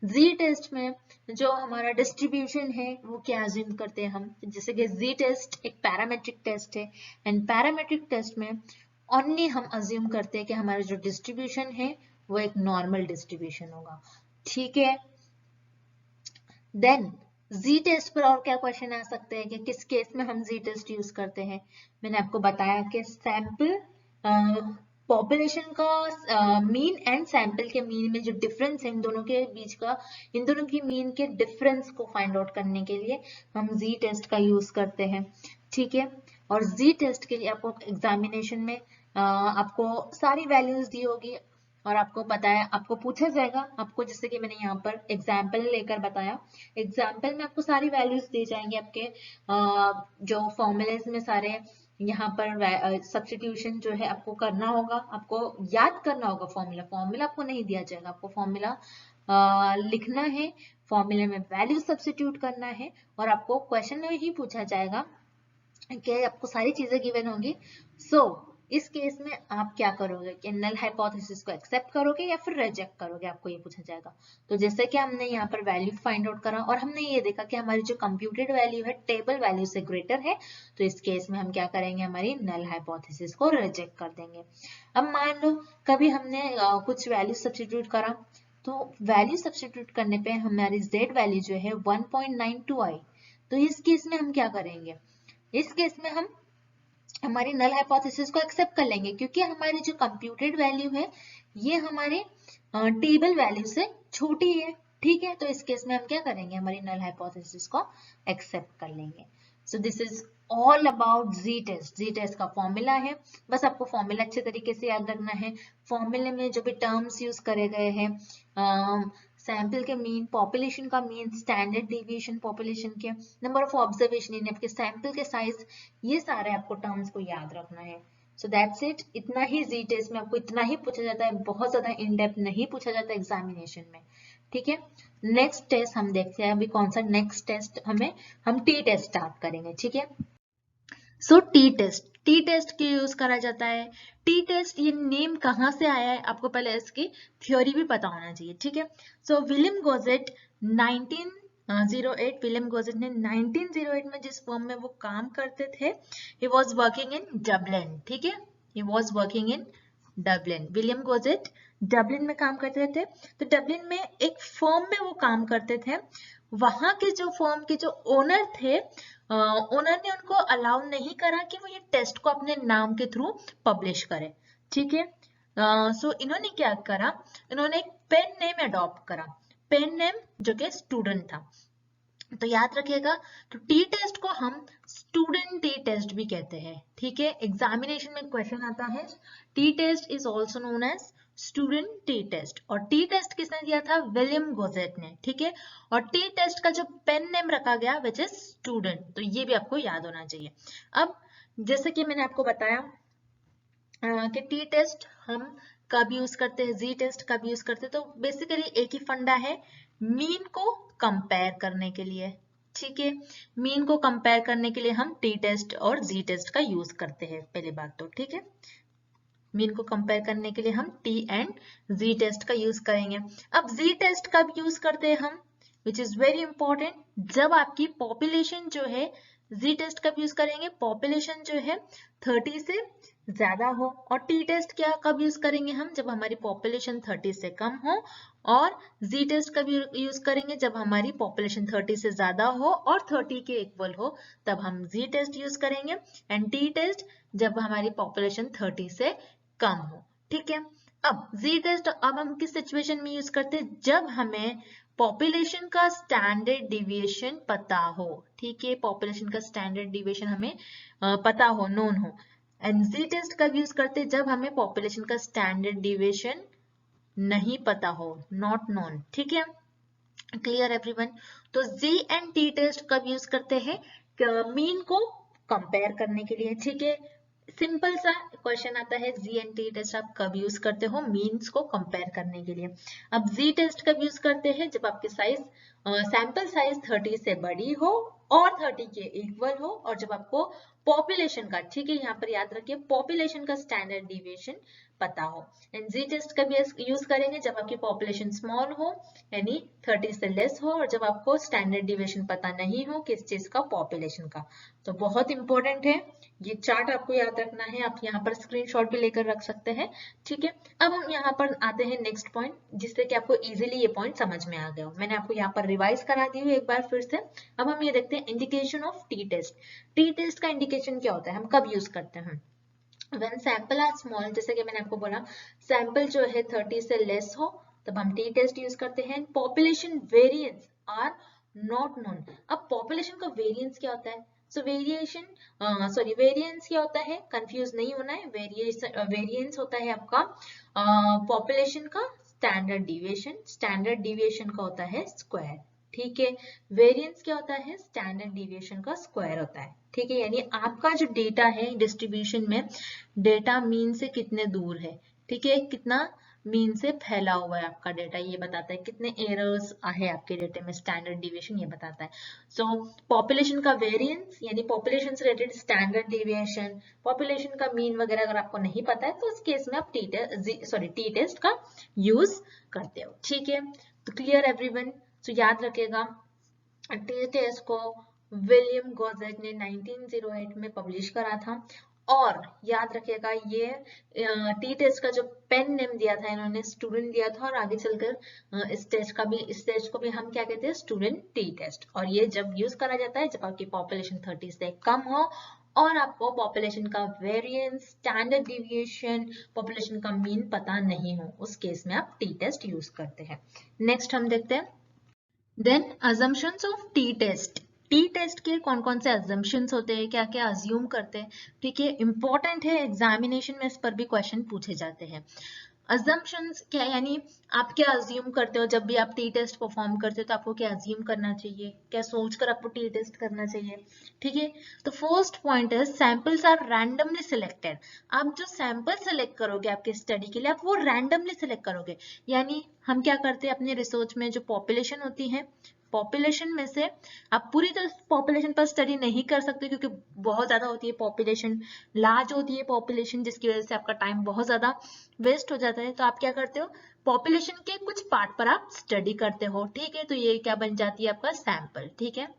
जी टेस्ट में जो हमारा डिस्ट्रीब्यूशन है वो क्या अज्यूम करते हैं हम, जैसे कि जी टेस्ट एक पैरामेट्रिक टेस्ट है, एंड पैरामेट्रिक टेस्ट में ओनली हम अज्यूम करते हैं कि हमारा जो डिस्ट्रीब्यूशन है वो एक नॉर्मल डिस्ट्रीब्यूशन होगा। ठीक है, देन जी टेस्ट पर और क्या क्वेश्चन आ सकते हैं कि किस केस में हम जी टेस्ट यूज करते हैं। मैंने आपको बताया कि सैंपल पॉपुलेशन का मीन एंड सैंपल के मीन में जो डिफरेंस है इन दोनों के बीच का, इन दोनों की मीन के डिफरेंस को फाइंड आउट करने के लिए हम जी टेस्ट का यूज करते हैं। ठीक है, और जी टेस्ट के लिए आपको एग्जामिनेशन में आपको सारी वैल्यूज दी होगी और आपको पता है, आपको पूछा जाएगा, आपको जैसे कि मैंने यहाँ पर एग्जाम्पल लेकर बताया, एग्जाम्पल में आपको सारी वैल्यूज दी जाएंगे, आपके जो फॉर्मूलेज में सारे यहाँ पर सब्स्टिट्यूशन जो है आपको करना होगा, आपको याद करना होगा फॉर्मूला, फॉर्मूला आपको नहीं दिया जाएगा, आपको फॉर्मूला लिखना है, फॉर्मूले में वैल्यू सब्स्टिट्यूट करना है, और आपको क्वेश्चन में ही पूछा जाएगा कि आपको सारी चीजें गिवन होंगी। सो इस केस में आप क्या करोगे कि नल हाइपोथेसिस को एक्सेप्ट करोगे या फिर रिजेक्ट करोगे, आपको ये पूछा जाएगा। तो जैसे कि हमने यहाँ पर वैल्यू फाइंड आउट करा और हमने ये देखा कि हमारी जो कंप्यूटेड वैल्यू है टेबल वैल्यू से ग्रेटर है, तो इस केस में हम क्या करेंगे, हमारी नल हाइपोथेसिस को रिजेक्ट कर देंगे। अब मान लो कभी हमने कुछ वैल्यू सब्स्टिट्यूट करा, तो वैल्यू सब्स्टिट्यूट करने पे हमारी z वैल्यू जो है 1.92 आई, तो इस केस में हम क्या करेंगे, इस केस में हम हमारी नल हाइपोथेसिस को एक्सेप्ट कर लेंगे, क्योंकि हमारी जो कंप्यूटेड वैल्यू है ये हमारे टेबल वैल्यू से छोटी है। ठीक है, तो इस केस में हम क्या करेंगे, हमारी नल हाइपोथेसिस को एक्सेप्ट कर लेंगे। So this is all about Z test. Z test का फॉर्मूला है, बस आपको फॉर्मूला अच्छे तरीके से याद रखना है। फॉर्मूले में जो भी टर्म्स यूज करे गए हैं, सैंपल के मीन, पॉपुलेशन का मीन, स्टैंडर्ड डेविएशन पॉपुलेशन के, नंबर ऑफ ऑब्जर्वेशन इन आपके सैंपल के साइज, ये सारे आपको टर्म्स को याद रखना है। सो दैट्स इट, इतना ही जी टेस्ट में आपको इतना ही पूछा जाता है, बहुत ज्यादा इन डेप्थ नहीं पूछा जाता एग्जामिनेशन में। ठीक है, नेक्स्ट टेस्ट हम देखते हैं अभी कौन सा, नेक्स्ट टेस्ट हम टी टेस्ट स्टार्ट करेंगे। ठीक है, सो टी टेस्ट क्यों यूज करा जाता है, टी टेस्ट ये नेम कहाँ से आया है, आपको पहले इसकी थ्योरी भी पता होना चाहिए। ठीक है, सो विलियम गोजेट 1908, विलियम गोजेट ने 1908 में जिस फर्म में वो काम करते थे, he was working in Dublin. ठीक है, he was working in Dublin, William Gosset Dublin में काम करते थे। तो डबलिन में एक फर्म में वो काम करते थे, वहां के जो फर्म के जो ओनर थे, ओनर ने उनको अलाउ नहीं करा कि वो ये टेस्ट को अपने नाम के थ्रू पब्लिश करे। ठीक है, सो इन्होंने क्या करा, इन्होंने एक पेन नेम अडॉप्ट करा, पेन नेम जो कि स्टूडेंट था। तो याद रखिएगा, तो टी टेस्ट को हम स्टूडेंट टी टेस्ट भी कहते हैं, ठीक है। एग्जामिनेशन में क्वेश्चन आता है, T test is also known as student T test. और टी टेस्ट किसने दिया था? विलियम गोजेट ने, ठीक है। और टी टेस्ट का जो पेन नेम रखा गया विच इज स्टूडेंट, तो ये भी आपको याद होना चाहिए। अब जैसे कि मैंने आपको बताया कि टी टेस्ट हम कब यूज करते हैं, जी टेस्ट कब यूज करते हैं, तो बेसिकली एक ही फंडा है, मीन को कंपेयर करने के लिए, ठीक है। मीन को कंपेयर करने के लिए हम टी टेस्ट और जी टेस्ट का यूज करते हैं, पहली बात तो, ठीक है। मीन को कंपेयर करने के लिए हम टी एंड जी टेस्ट का यूज करेंगे। अब जी टेस्ट कब यूज करते हैं हम, विच इज वेरी इंपॉर्टेंट, जब आपकी पॉपुलेशन जो है, जी टेस्ट कब यूज करेंगे, पॉपुलेशन जो है 30 से ज्यादा हो। और टी टेस्ट क्या कब यूज करेंगे हम, जब हमारी पॉपुलेशन 30 से कम हो। और जी टेस्ट कब यूज करेंगे, जब हमारी पॉपुलेशन 30 से ज्यादा हो और 30 के इक्वल हो, तब हम जी टेस्ट यूज करेंगे। एंड टी टेस्ट जब हमारी पॉपुलेशन 30 से कम हो, ठीक है। अब जी टेस्ट अब हम किस सिचुएशन में यूज करते हैं, जब हमें पॉपुलेशन का स्टैंडर्ड डिविएशन पता हो, ठीक है। पॉपुलेशन का स्टैंडर्ड डिविएशन हमें पता हो, नोन हो। एंड जी टेस्ट कब यूज करते हैं, जब हमें पॉपुलेशन का स्टैंडर्ड डिविएशन नहीं पता हो, नॉट नोन, ठीक है। Clear everyone? तो जी एंड टी टेस्ट कब यूज करते हैं, मीन को कंपेयर करने के लिए, ठीक है। सिंपल सा क्वेश्चन आता है, जी एंड टी टेस्ट आप कब यूज करते हो, मीन्स को कंपेयर करने के लिए। अब जी टेस्ट कब यूज करते हैं, जब आपकी साइज सैंपल साइज 30 से बड़ी हो और 30 के इक्वल हो, और जब आपको पॉपुलेशन का, ठीक है, यहाँ पर याद रखिए पॉपुलेशन का स्टैंडर्ड डिविएशन पता हो। एंड जी टेस्ट कब यूज करेंगे, जब आपकी पॉपुलेशन स्मॉल हो, यानी 30 से लेस हो, और जब आपको स्टैंडर्ड डिविएशन पता नहीं हो किस चीज का, पॉपुलेशन का। तो बहुत इंपॉर्टेंट है, ये चार्ट आपको याद रखना है, आप यहाँ पर स्क्रीनशॉट भी लेकर रख सकते हैं, ठीक है। अब हम यहाँ पर आते हैं नेक्स्ट पॉइंट, जिससे कि आपको इजीली ये पॉइंट समझ में आ गया हो। मैंने आपको यहाँ पर रिवाइज करा दी हूँ एक बार फिर से। अब हम ये देखते हैं indication of T test. T test का इंडिकेशन क्या होता है, हम कब यूज करते हैं, when sample are small, जैसे कि मैंने आपको बोला सैंपल जो है 30 से लेस हो, तब हम टी टेस्ट यूज करते हैं। Population variance are not known. अब पॉपुलेशन का वेरिएंस क्या होता है, सो वेरिएंस क्या होता है, कंफ्यूज नहीं होना है। वेरिएंस होता है आपका पॉपुलेशन का स्टैंडर्ड डिविएशन, स्टैंडर्ड डिविएशन का होता है स्क्वायर, ठीक है। वेरिएंस क्या होता है, स्टैंडर्ड डिविएशन का स्क्वायर होता है, ठीक है। यानी आपका जो डेटा है डिस्ट्रीब्यूशन में, डेटा मीन से कितने दूर है, ठीक है, कितना मीन से फैला हुआ है आपका डेटा, ये बताता है। कितने एरर्स है आपके डेटे में, स्टैंडर्ड डिविएशन ये बताता है। सो पॉपुलेशन का वेरिएंस यानी पॉपुलेशन से रिलेटेड स्टैंडर्ड डिविएशन, पॉपुलेशन का मीन वगैरह अगर आपको नहीं पता है, तो उस केस में आप टी टेस्ट का यूज करते हो, ठीक है। तो क्लियर एवरीवन? तो याद रखिएगा टी टेस्ट को विलियम गोजेट ने 1908 में पब्लिश करा था। और याद रखिएगा ये टी टेस्ट का जो पेन नेम दिया था इन्होंने, स्टूडेंट दिया था, और आगे चलकर इस टेस्ट को भी हम क्या कहते हैं, स्टूडेंट टी टेस्ट। और ये जब यूज करा जाता है जब आपकी पॉपुलेशन 30 से कम हो और आपको पॉपुलेशन का वेरिएंस, स्टैंडर्ड डिविएशन, पॉपुलेशन का मीन पता नहीं हो, उस केस में आप टी टेस्ट यूज करते हैं। नेक्स्ट हम देखते हैं then assumptions of T test. T test के कौन कौन से assumptions होते हैं, क्या क्या अज्यूम करते हैं, ठीक है, इंपॉर्टेंट है, एग्जामिनेशन में इस पर भी क्वेश्चन पूछे जाते हैं। assumptions क्या, यानी आप क्या अज्यूम करते हो, जब भी आप टी टेस्ट परफॉर्म करते हो तो आपको क्या अज्यूम करना चाहिए, क्या सोचकर आपको टी टेस्ट करना चाहिए, ठीक है। तो फर्स्ट पॉइंट है सैंपल्स आर रैंडमली सिलेक्टेड। आप जो सैंपल सेलेक्ट करोगे आपके स्टडी के लिए, आप वो रैंडमली सिलेक्ट करोगे। यानी हम क्या करते हैं अपने रिसर्च में, जो पॉपुलेशन होती है, पॉपुलेशन में से आप पूरी तरह पॉपुलेशन पर स्टडी नहीं कर सकते, क्योंकि बहुत ज्यादा होती है पॉपुलेशन, लार्ज होती है पॉपुलेशन, जिसकी वजह से आपका टाइम बहुत ज्यादा वेस्ट हो जाता है। तो आप क्या करते हो, पॉपुलेशन के कुछ पार्ट पर आप स्टडी करते हो, ठीक है। तो ये क्या बन जाती है आपका सैंपल, ठीक है।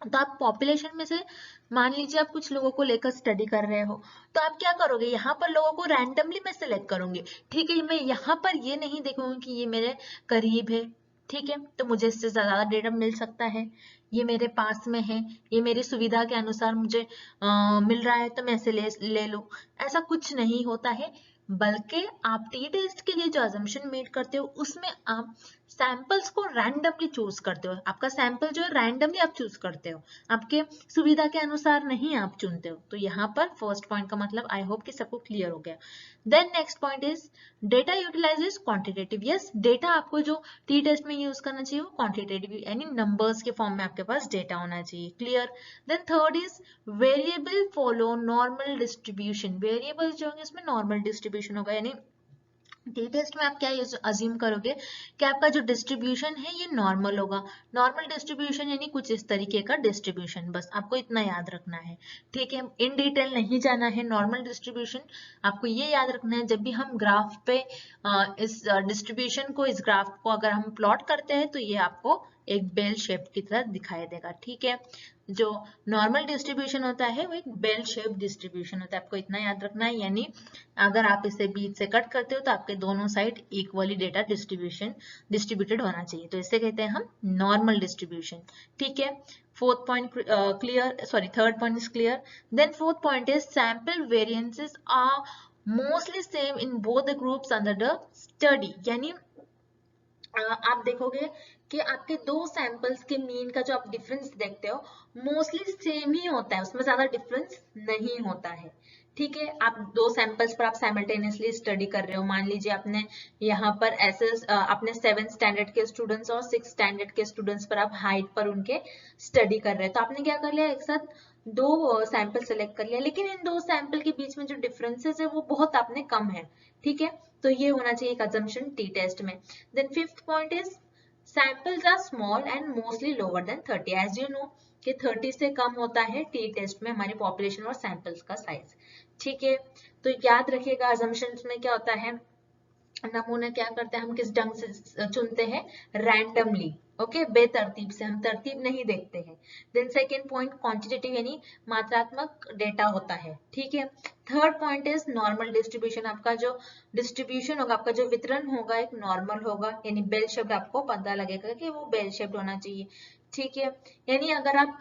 तो आप पॉपुलेशन में से मान लीजिए आप कुछ लोगों को लेकर स्टडी कर रहे हो, तो आप क्या करोगे, यहाँ पर लोगों को रैंडमली मैं सिलेक्ट करूंगी, ठीक है। मैं यहाँ पर ये नहीं देखूंगी कि ये मेरे करीब है, ठीक है, तो मुझे इससे ज्यादा डेटा मिल सकता है, ये मेरे पास में है, ये मेरी सुविधा के अनुसार मुझे मिल रहा है, तो मैं इसे ले लूं। ऐसा कुछ नहीं होता है, बल्कि आप टी टेस्ट के लिए जो अजम्पशन मेड करते हो उसमें आप सैंपल्स को रैंडमली चूज करते हो। आपका सैंपल जो है रैंडमली आप चूज करते हो, आपके सुविधा के अनुसार नहीं आप चुनते हो। तो यहाँ पर फर्स्ट पॉइंट का मतलब आई होप कि सबको क्लियर हो गया। Then next point is data utilizes quantitative. Yes, data आपको जो टी टेस्ट में यूज करना चाहिए वो क्वांटिटेटिव यानी नंबर्स के फॉर्म में आपके पास डेटा होना चाहिए। Clear. Then third is variable follow normal distribution. Variable जो होंगे इसमें नॉर्मल डिस्ट्रीब्यूशन होगा, यानी टी टेस्ट में आप क्या अज्यूम करोगे कि आपका जो डिस्ट्रीब्यूशन है ये नॉर्मल होगा। नॉर्मल डिस्ट्रीब्यूशन यानी कुछ इस तरीके का डिस्ट्रीब्यूशन, बस आपको इतना याद रखना है। ठीक है, इन डिटेल नहीं जाना है। नॉर्मल डिस्ट्रीब्यूशन आपको ये याद रखना है, जब भी हम ग्राफ पे इस डिस्ट्रीब्यूशन को, इस ग्राफ को अगर हम प्लॉट करते हैं तो ये आपको एक बेल शेप की तरह दिखाई देगा। ठीक है, जो नॉर्मल डिस्ट्रीब्यूशन होता है वो एक बेल शेप डिस्ट्रीब्यूशन होता है, आपको इतना याद रखना है। यानी अगर आप इसे बीच से कट करते हो तो आपके दोनों साइड इक्वली डेटा डिस्ट्रीब्यूटेड होना चाहिए, तो इसे कहते हैं हम नॉर्मल डिस्ट्रीब्यूशन। ठीक है, fourth point clear, sorry third point is clear. Then fourth point is sample variances are mostly same in both the groups under the study. यानी आप देखोगे कि आपके दो सैंपल्स के मीन का जो आप डिफरेंस देखते हो मोस्टली सेम ही होता है, उसमें ज्यादा डिफरेंस नहीं होता है। ठीक है, आप दो सैंपल्स पर आप साइमल्टेनियसली स्टडी कर रहे हो। मान लीजिए आपने यहाँ पर ऐसे अपने 7th स्टैंडर्ड के स्टूडेंट्स और 6th स्टैंडर्ड के स्टूडेंट्स पर आप हाइट पर उनके स्टडी कर रहे हैं, तो आपने क्या कर लिया, एक साथ दो सैंपल सेलेक्ट कर लिया, लेकिन इन दो सैंपल के बीच में जो डिफरेंसेस है वो बहुत आपने कम है। ठीक है, तो ये होना चाहिए एक अजम्पशन टी टेस्ट में। Then fifth point is samples are small and mostly lower than 30। As you know कि 30 से कम होता है टी टेस्ट में हमारी पॉपुलेशन और सैंपल्स का साइज। ठीक है, तो याद रखिएगा अजम्पशंस में क्या होता है, नमूना क्या करते हैं हम किस ढंग से चुनते हैं, रैंडमली। ओके, बेतरतीब से, हम तरतीब नहीं देखते हैं। देन सेकेंड पॉइंट क्वांटिटेटिव यानी मात्रात्मक डेटा होता है। ठीक है, third point is normal distribution. आपका जो डिस्ट्रीब्यूशन होगा, आपका जो वितरण होगा एक नॉर्मल होगा, यानी बेल शेप्ड, आपको पता लगेगा कि वो बेल शेप्ड होना चाहिए। ठीक है, यानी अगर आप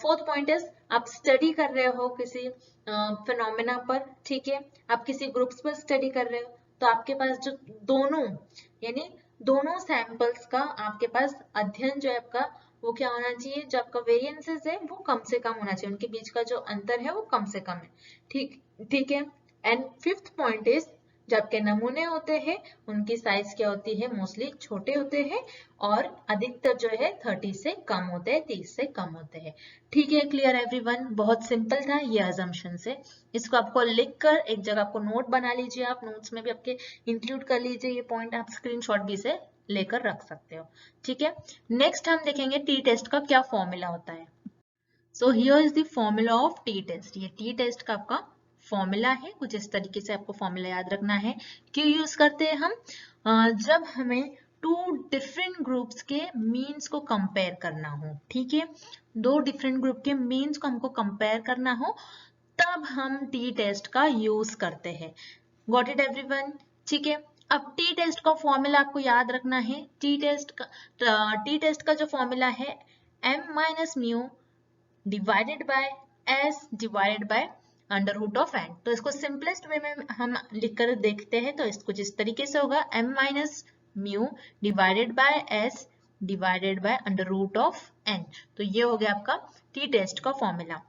फोर्थ पॉइंट इज आप स्टडी कर रहे हो किसी फिनोमेना पर, ठीक है, आप किसी ग्रुप्स पर स्टडी कर रहे हो, तो आपके पास जो दोनों यानी दोनों सैंपल्स का आपके पास अध्ययन जो है आपका वो क्या होना चाहिए, जो आपका वेरिएंसेस है वो कम से कम होना चाहिए, उनके बीच का जो अंतर है वो कम से कम है। ठीक है। एंड फिफ्थ पॉइंट इज जो आपके नमूने होते हैं उनकी साइज क्या होती है, मोस्टली छोटे होते हैं और अधिकतर जो है 30 से कम होते हैं, 30 से कम होते हैं। ठीक है, क्लियर एवरीवन, बहुत सिंपल था ये अजम्पशन से। इसको आपको लिखकर एक जगह आपको नोट बना लीजिए, आप नोट्स में भी आपके इंक्लूड कर लीजिए ये पॉइंट, आप स्क्रीनशॉट भी से लेकर रख सकते हो। ठीक है, नेक्स्ट हम देखेंगे टी टेस्ट का क्या फॉर्मूला होता है। So here is the formula of T test. T टी टेस्ट का आपका फॉर्मूला है, कुछ इस तरीके से आपको फॉर्मूला याद रखना है। क्यों यूज करते हैं हम, जब हमें टू डिफरेंट ग्रुप्स के मीन्स को कंपेयर करना हो। ठीक है, दो डिफरेंट ग्रुप के मीन्स को हमको कंपेयर करना हो तब हम टी टेस्ट का यूज करते हैं। Got it everyone. ठीक है, अब टी टेस्ट का फॉर्मूला आपको याद रखना है। टी टेस्ट का जो फॉर्मूला है m minus mu divided by s divided by under root of n। तो इसको सिंपलेस्ट वे में हम लिखकर देखते हैं, तो इसको कुछ इस तरीके से होगा m minus mu divided by s divided by under root of n। तो ये हो गया आपका टी टेस्ट का फॉर्मूला।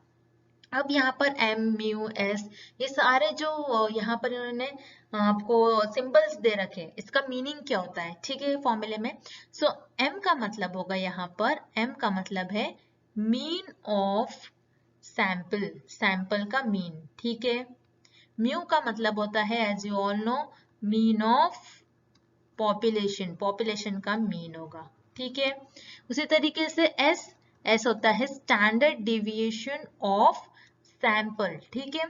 अब यहाँ पर m म्यू s ये सारे जो यहाँ पर इन्होंने आपको सिंबल्स दे रखे, इसका मीनिंग क्या होता है, ठीक है, फॉर्मूले में। सो m का मतलब होगा, यहाँ पर m का मतलब है मीन ऑफ सैंपल, सैंपल का मीन। ठीक है, म्यू का मतलब होता है as you all know mean of population, population का मीन होगा। ठीक है, उसी तरीके से एस होता है स्टैंडर्ड डिविएशन ऑफ सैंपल। ठीक है,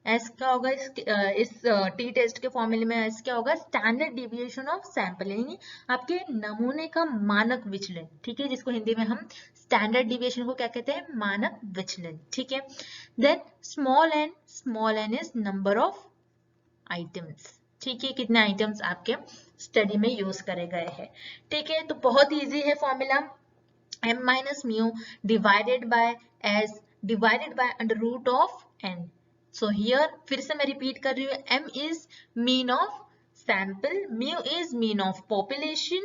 एस क्या होगा इस टी टेस्ट के फॉर्मूले में, एस क्या होगा स्टैंडर्ड डिविएशन ऑफ सैंपल, यानी आपके नमूने का मानक विचलन। ठीक है, जिसको हिंदी में हम स्टैंडर्ड डिविएशन को क्या कहते हैं, मानक विचलन। ठीक है, then small N is number of items. ठीक है, कितने आइटम्स आपके स्टडी में यूज करे गए हैं। ठीक है, तो बहुत इजी है formula, m minus mu divided by s divided by under root of n। So here फिर से मैं रिपीट कर रही हूँ, m is mean of sample, mu is mean of population,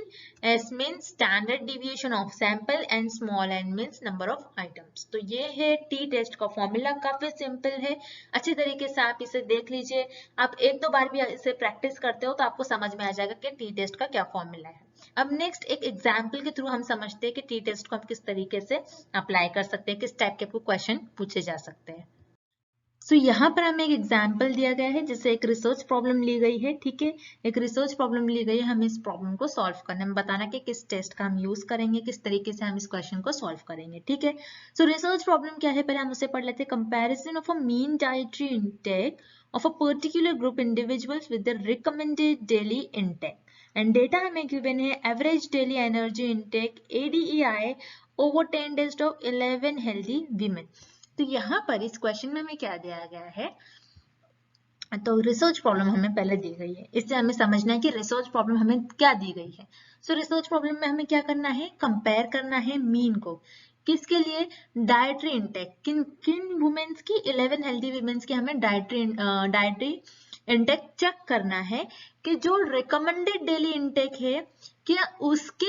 s means standard deviation of sample and small n means number of items. तो ये है T test का फॉर्मूला, काफी सिंपल है, अच्छी तरीके से आप इसे देख लीजिए। आप एक दो बार भी इसे प्रैक्टिस करते हो तो आपको समझ में आ जाएगा कि टी टेस्ट का क्या फॉर्मूला है। अब नेक्स्ट एक एग्जाम्पल के थ्रू हम समझते हैं कि टी टेस्ट को हम किस तरीके से अप्लाई कर सकते हैं, किस टाइप के आपको क्वेश्चन पूछे जा सकते हैं। सो यहाँ पर हमें एक एग्जाम्पल दिया गया है, जिससे एक रिसर्च प्रॉब्लम ली गई है, ठीक है, एक रिसर्च प्रॉब्लम ली गई है, हमें इस प्रॉब्लम को सॉल्व करना है, बताना कि किस टेस्ट का हम यूज करेंगे, किस तरीके से हम इस क्वेश्चन को सॉल्व करेंगे, ठीक है। सो रिसर्च प्रॉब्लम क्या है, पहले हम उसे पढ़ लेते हैं। Comparison of a mean dietary intake of a particular group individuals with the recommended daily intake and data हमें गिवन है average daily energy intake ADEI over 10 days of 11 healthy women. तो यहाँ पर इस क्वेश्चन में हमें क्या दिया गया है, तो रिसर्च प्रॉब्लम हमें पहले दी गई है, इससे हमें समझना है कि रिसर्च प्रॉब्लम हमें क्या दी गई है। सो रिसर्च प्रॉब्लम में हमें क्या करना है, कंपेयर करना है मीन को, किसके लिए, डाइटरी इंटेक, किन किन वुमेन्स की, 11 हेल्दी वुमेन्स की हमें डाइटरी इंटेक चेक करना है कि जो रिकमेंडेड डेली इंटेक है क्या उसके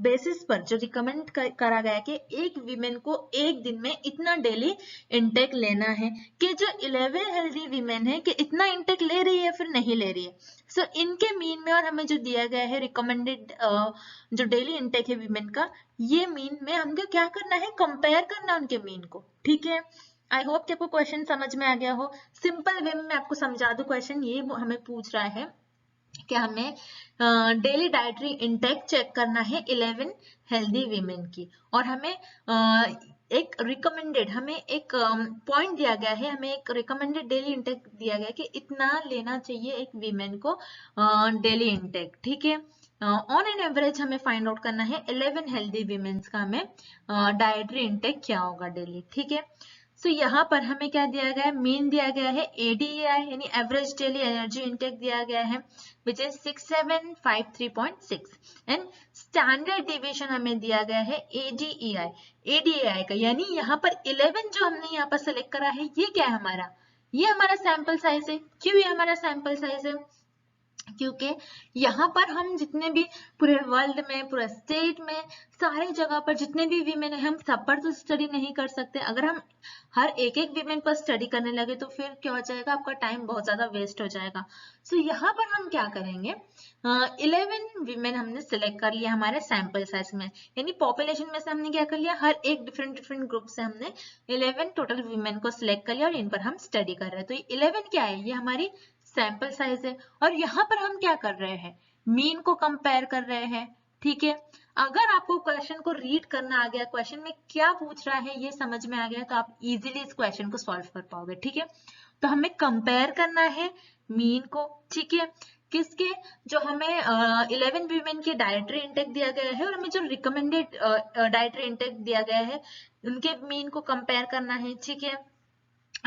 बेसिस पर जो रिकमेंड करा गया कि एक वीमेन को एक दिन में इतना डेली इंटेक लेना है, कि जो 11 हेल्दी वीमेन है कि इतना इंटेक ले रही है फिर नहीं ले रही है। सो इनके मीन में और हमें जो दिया गया है रिकमेंडेड जो डेली इंटेक है वीमेन का, ये मीन में हमको क्या करना है, कंपेयर करना उनके मीन को, ठीक है। आई होप कि आपको क्वेश्चन समझ में आ गया हो। सिंपल वे में मैं आपको समझा दूं, क्वेश्चन ये हमें पूछ रहा है कि हमें डेली डाइटरी इंटेक चेक करना है 11 हेल्दी वीमेन की, और हमें एक रिकमेंडेड, हमें एक पॉइंट दिया गया है, हमें एक रिकमेंडेड डेली इंटेक दिया गया है कि इतना लेना चाहिए एक वीमेन को डेली इंटेक, ठीक है। ऑन एन एवरेज हमें फाइंड आउट करना है 11 हेल्दी वीमेन्स का हमें डाइटरी इंटेक क्या होगा डेली, ठीक है। सो यहाँ पर हमें क्या दिया गया है, मीन दिया गया है ADEI यानी एवरेज डेली एनर्जी इंटेक दिया गया है which is 6753.6 and standard deviation हमें दिया गया है ADEI का, यानी यहाँ पर 11 जो हमने यहाँ पर सेलेक्ट करा है ये क्या है हमारा, ये हमारा सैंपल साइज है। क्यों ये हमारा सैंपल साइज है, क्योंकि यहाँ पर हम जितने भी पूरे वर्ल्ड में, पूरे स्टेट में, सारे जगह पर जितने भी वीमेन है हम सब पर तो स्टडी नहीं कर सकते। अगर हम हर एक एक वीमेन पर स्टडी करने लगे तो फिर क्या हो जाएगा, आपका टाइम बहुत ज्यादा वेस्ट हो जाएगा। सो यहाँ पर हम क्या करेंगे, 11 वीमेन हमने सिलेक्ट कर लिया हमारे सैंपल साइज में, यानी पॉपुलेशन में से हमने क्या कर लिया, हर एक डिफरेंट ग्रुप से हमने 11 टोटल वीमेन को सिलेक्ट कर लिया और इन पर हम स्टडी कर रहे हैं। तो ये 11 क्या है, ये हमारी सैंपल साइज है, और यहाँ पर हम क्या कर रहे हैं, मीन को कंपेयर कर रहे हैं, ठीक है। अगर आपको क्वेश्चन को रीड करना आ गया, क्वेश्चन में क्या पूछ रहा है ये समझ में आ गया, तो आप इजीली इस क्वेश्चन को सॉल्व कर पाओगे, ठीक है। तो हमें कंपेयर करना है मीन को, ठीक है, किसके, जो हमें 11 वीमेन के डाइटरी इंटेक दिया गया है और हमें जो रिकमेंडेड डाइटरी इंटेक दिया गया है उनके मीन को कंपेयर करना है, ठीक है।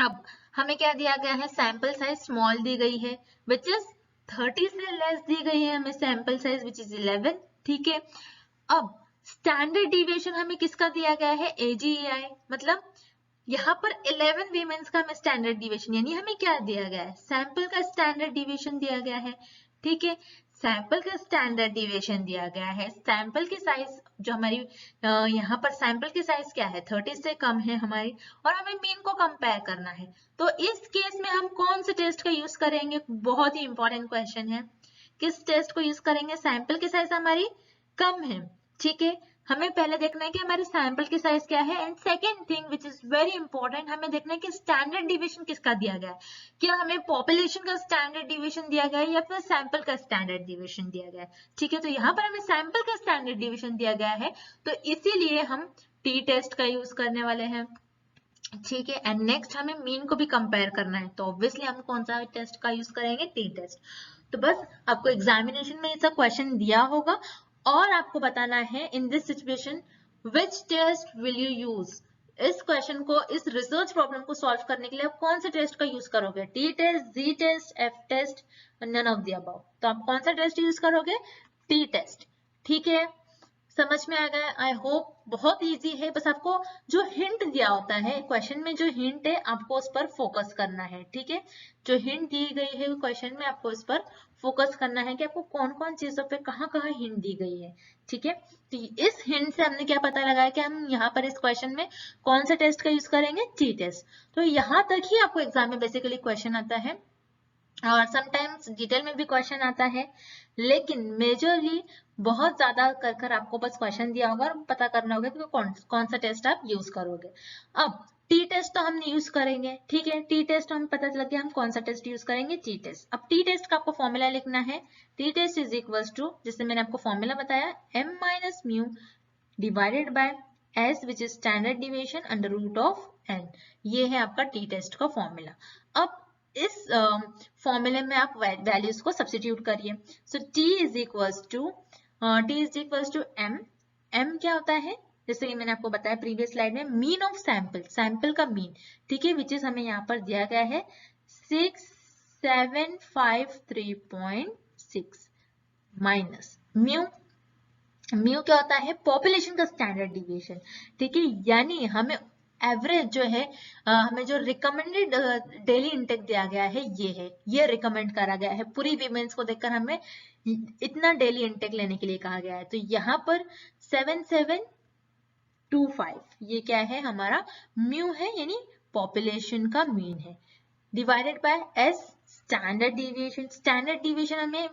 अब हमें क्या दिया गया है, सैंपल साइज स्मॉल दी गई है विच इज 30 से लेस दी गई है हमें सैंपल साइज विच इज 11, ठीक है। अब स्टैंडर्ड डिविएशन हमें किसका दिया गया है, AGEI, मतलब यहाँ पर 11 वीमेन्स का हमें स्टैंडर्ड डिविएशन, यानी हमें क्या दिया गया है, सैंपल का स्टैंडर्ड डिविएशन दिया गया है, ठीक है। सैंपल का स्टैंडर्ड डिविएशन दिया गया है, सैंपल की साइज जो हमारी यहाँ पर सैंपल की साइज क्या है, 30 से कम है हमारी, और हमें मीन को कंपेयर करना है। तो इस केस में हम कौन से टेस्ट का यूज करेंगे, बहुत ही इंपॉर्टेंट क्वेश्चन है, किस टेस्ट को यूज करेंगे, सैंपल की साइज हमारी कम है, ठीक है। हमें पहले देखना है कि हमारे सैंपल की साइज क्या है, and second thing which is very important, हमें देखना है कि स्टैंडर्ड डिविएशन किसका दिया गया है, क्या हमें पॉपुलेशन का स्टैंडर्ड डिविएशन दिया गया है या फिर सैंपल का स्टैंडर्ड डिविएशन दिया गया है, ठीक है। तो यहाँ पर हमें सैंपल का स्टैंडर्ड डिविएशन दिया गया है, तो इसीलिए हम टी टेस्ट का यूज करने वाले हैं, ठीक है। एंड नेक्स्ट हमें मीन को भी कंपेयर करना है, तो ऑब्वियसली हम कौन सा टेस्ट का यूज करेंगे, टी टेस्ट। तो बस आपको एग्जामिनेशन में ऐसा क्वेश्चन दिया होगा और आपको बताना है in this situation which test will you use, इस क्वेश्चन को, इस रिसर्च प्रॉब्लम को सॉल्व करने के लिए आप कौन से टेस्ट का यूज करोगे, T test, Z test, F test, none of the above. तो आप कौन सा टेस्ट यूज करोगे, टी टेस्ट, ठीक है। समझ में आ गया? I hope. बहुत इजी है, बस आपको जो हिंट दिया होता है क्वेश्चन में, जो हिंट है आपको उस पर फोकस करना है, ठीक है। जो हिंट दी गई है क्वेश्चन में आपको उस पर फोकस करना है कि आपको कौन कौन चीजों पे कहाँ कहाँ हिंट दी गई है, ठीक है। तो इस हिंट से हमने क्या पता लगाया कि हम यहाँ पर इस क्वेश्चन में कौन सा टेस्ट का यूज करेंगे, टी टेस्ट। तो यहाँ तक ही आपको एग्जाम में बेसिकली क्वेश्चन आता है, और समटाइम्स डिटेल में भी क्वेश्चन आता है, लेकिन मेजरली बहुत ज्यादा कर आपको बस क्वेश्चन दिया होगा और पता करना होगा कि कौन सा टेस्ट आप यूज करोगे। अब टी टेस्ट तो हम यूज करेंगे, ठीक है। टी टेस्ट हमें पता लग गया हम कौन सा टेस्ट यूज करेंगे, टी टेस्ट। अब टी टेस्ट का आपको फॉर्मूला लिखना है, T test is equal to, जैसे मैंने आपको फॉर्मूला बताया, m minus mu divided by s which is standard deviation under root of n। ये है आपका टी टेस्ट का फॉर्मूला। अब इस फॉर्मूले में आप वैल्यूज को सब्स्टिट्यूट करिए। So t is equals to m। m क्या होता है, जैसे कि मैंने आपको बताया प्रीवियस स्लाइड में, मीन ऑफ सैंपल, सैंपल का मीन, ठीक है, विच इज हमें यहाँ पर दिया गया है 6753.6 माइनस म्यू। म्यू क्या होता है, पॉपुलेशन का स्टैंडर्ड डिविएशन, ठीक है। यानी हमें एवरेज जो है, हमें जो रिकमेंडेड डेली इंटेक दिया गया है ये है, ये रिकमेंड करा गया है। पूरी वीमेंस को देखकर हमें इतना डेली इंटेक लेने के लिए कहा गया है। तो यहाँ पर 7725 ये क्या है, हमारा म्यू है, यानी पॉपुलेशन का मीन है, divided by S standard deviation. Standard deviation हमें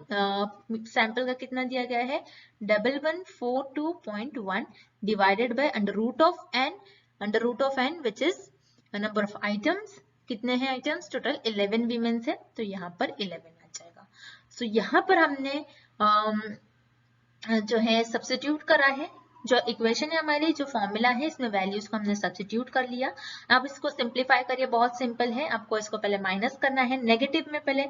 सैंपल का कितना दिया गया है, 1142.1 divided by under root of n which is number of items. कितने हैं आइटम्स, टोटल 11 वीमेंस है, तो यहाँ पर 11 आ जाएगा। सो यहाँ पर हमने जो है सब्स्टिट्यूट करा है, जो इक्वेशन है हमारी, जो फॉर्मूला है, इसमें वैल्यूज को हमने सब्स्टिट्यूट कर लिया। आप इसको सिंप्लीफाई करिए, बहुत सिंपल है। आपको इसको पहले माइनस करना है, नेगेटिव में पहले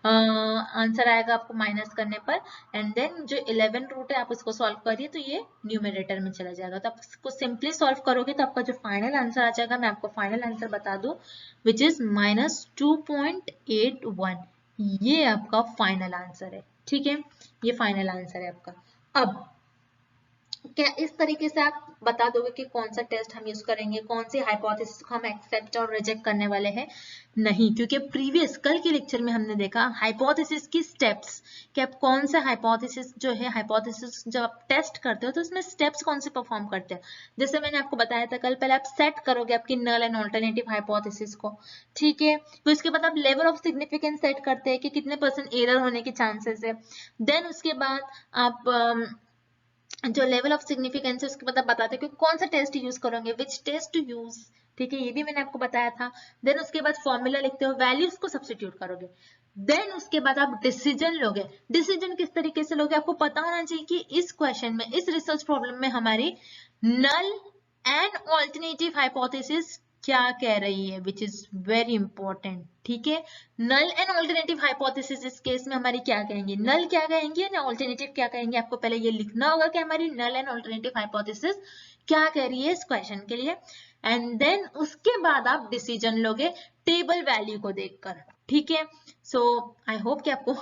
आंसर आएगा आपको माइनस करने पर, एंड देन जो 11 रूट है आप इसको सॉल्व करिए तो ये न्यूमरेटर में चला जाएगा। तो आप इसको सिंपली सॉल्व करोगे तो आपका जो फाइनल आंसर आ जाएगा, मैं आपको फाइनल आंसर बता दूं, विच इज -2.81। ये आपका फाइनल आंसर है, ठीक है, ये फाइनल आंसर है आपका। अब क्या इस तरीके से आप बता दोगे कि कौन सा टेस्ट हम यूज करेंगे, कौन सी हाइपोथेसिस को हम एक्सेप्ट और रिजेक्ट करने वाले हैं? नहीं, क्योंकि प्रीवियस कल के लेक्चर में हमने देखा हाइपोथेसिस की स्टेप्स, कि आप कौन सा हाइपोथेसिस जो है, हाइपोथेसिस जब आप टेस्ट करते हो तो उसमें स्टेप्स कौन से परफॉर्म करते हो। जैसे मैंने आपको बताया था कल, पहले आप सेट करोगे आपकी नल एंड ऑल्टरनेटिव हाइपोथेसिस को, ठीक है। तो इसके बाद आप लेवल ऑफ सिग्निफिकेंस सेट करते हैं कि कितने % एरर होने के चांसेस है। देन उसके बाद आप जो लेवल ऑफ सिग्निफिकेंस है उसके बाद आप बताते हैं कि कौन सा टेस्ट यूज करोगे, विच टेस्ट टू यूज, ठीक है, ये भी मैंने आपको बताया था। देन उसके बाद फॉर्मूला लिखते हो, वैल्यूज को सब्स्टिट्यूट करोगे, देन उसके बाद आप डिसीजन लोगे। डिसीजन किस तरीके से लोगे, आपको पता होना चाहिए कि इस क्वेश्चन में, इस रिसर्च प्रॉब्लम में हमारी नल एंड ऑल्टरनेटिव हाइपोथेसिस क्या कह रही है, विच इज वेरी इंपॉर्टेंट, ठीक है। नल एंड ऑल्टरनेटिव हाइपोथेसिस इस केस में हमारी क्या कहेंगे, नल क्या कहेंगे या ऑल्टरनेटिव क्या कहेंगे, आपको पहले ये लिखना होगा कि हमारी नल एंड ऑल्टरनेटिव हाइपोथेसिस क्या कह रही है इस क्वेश्चन के लिए। एंड देन उसके बाद आप डिसीजन लोगे टेबल वैल्यू को देखकर, ठीक है। सो आई होप कि आपको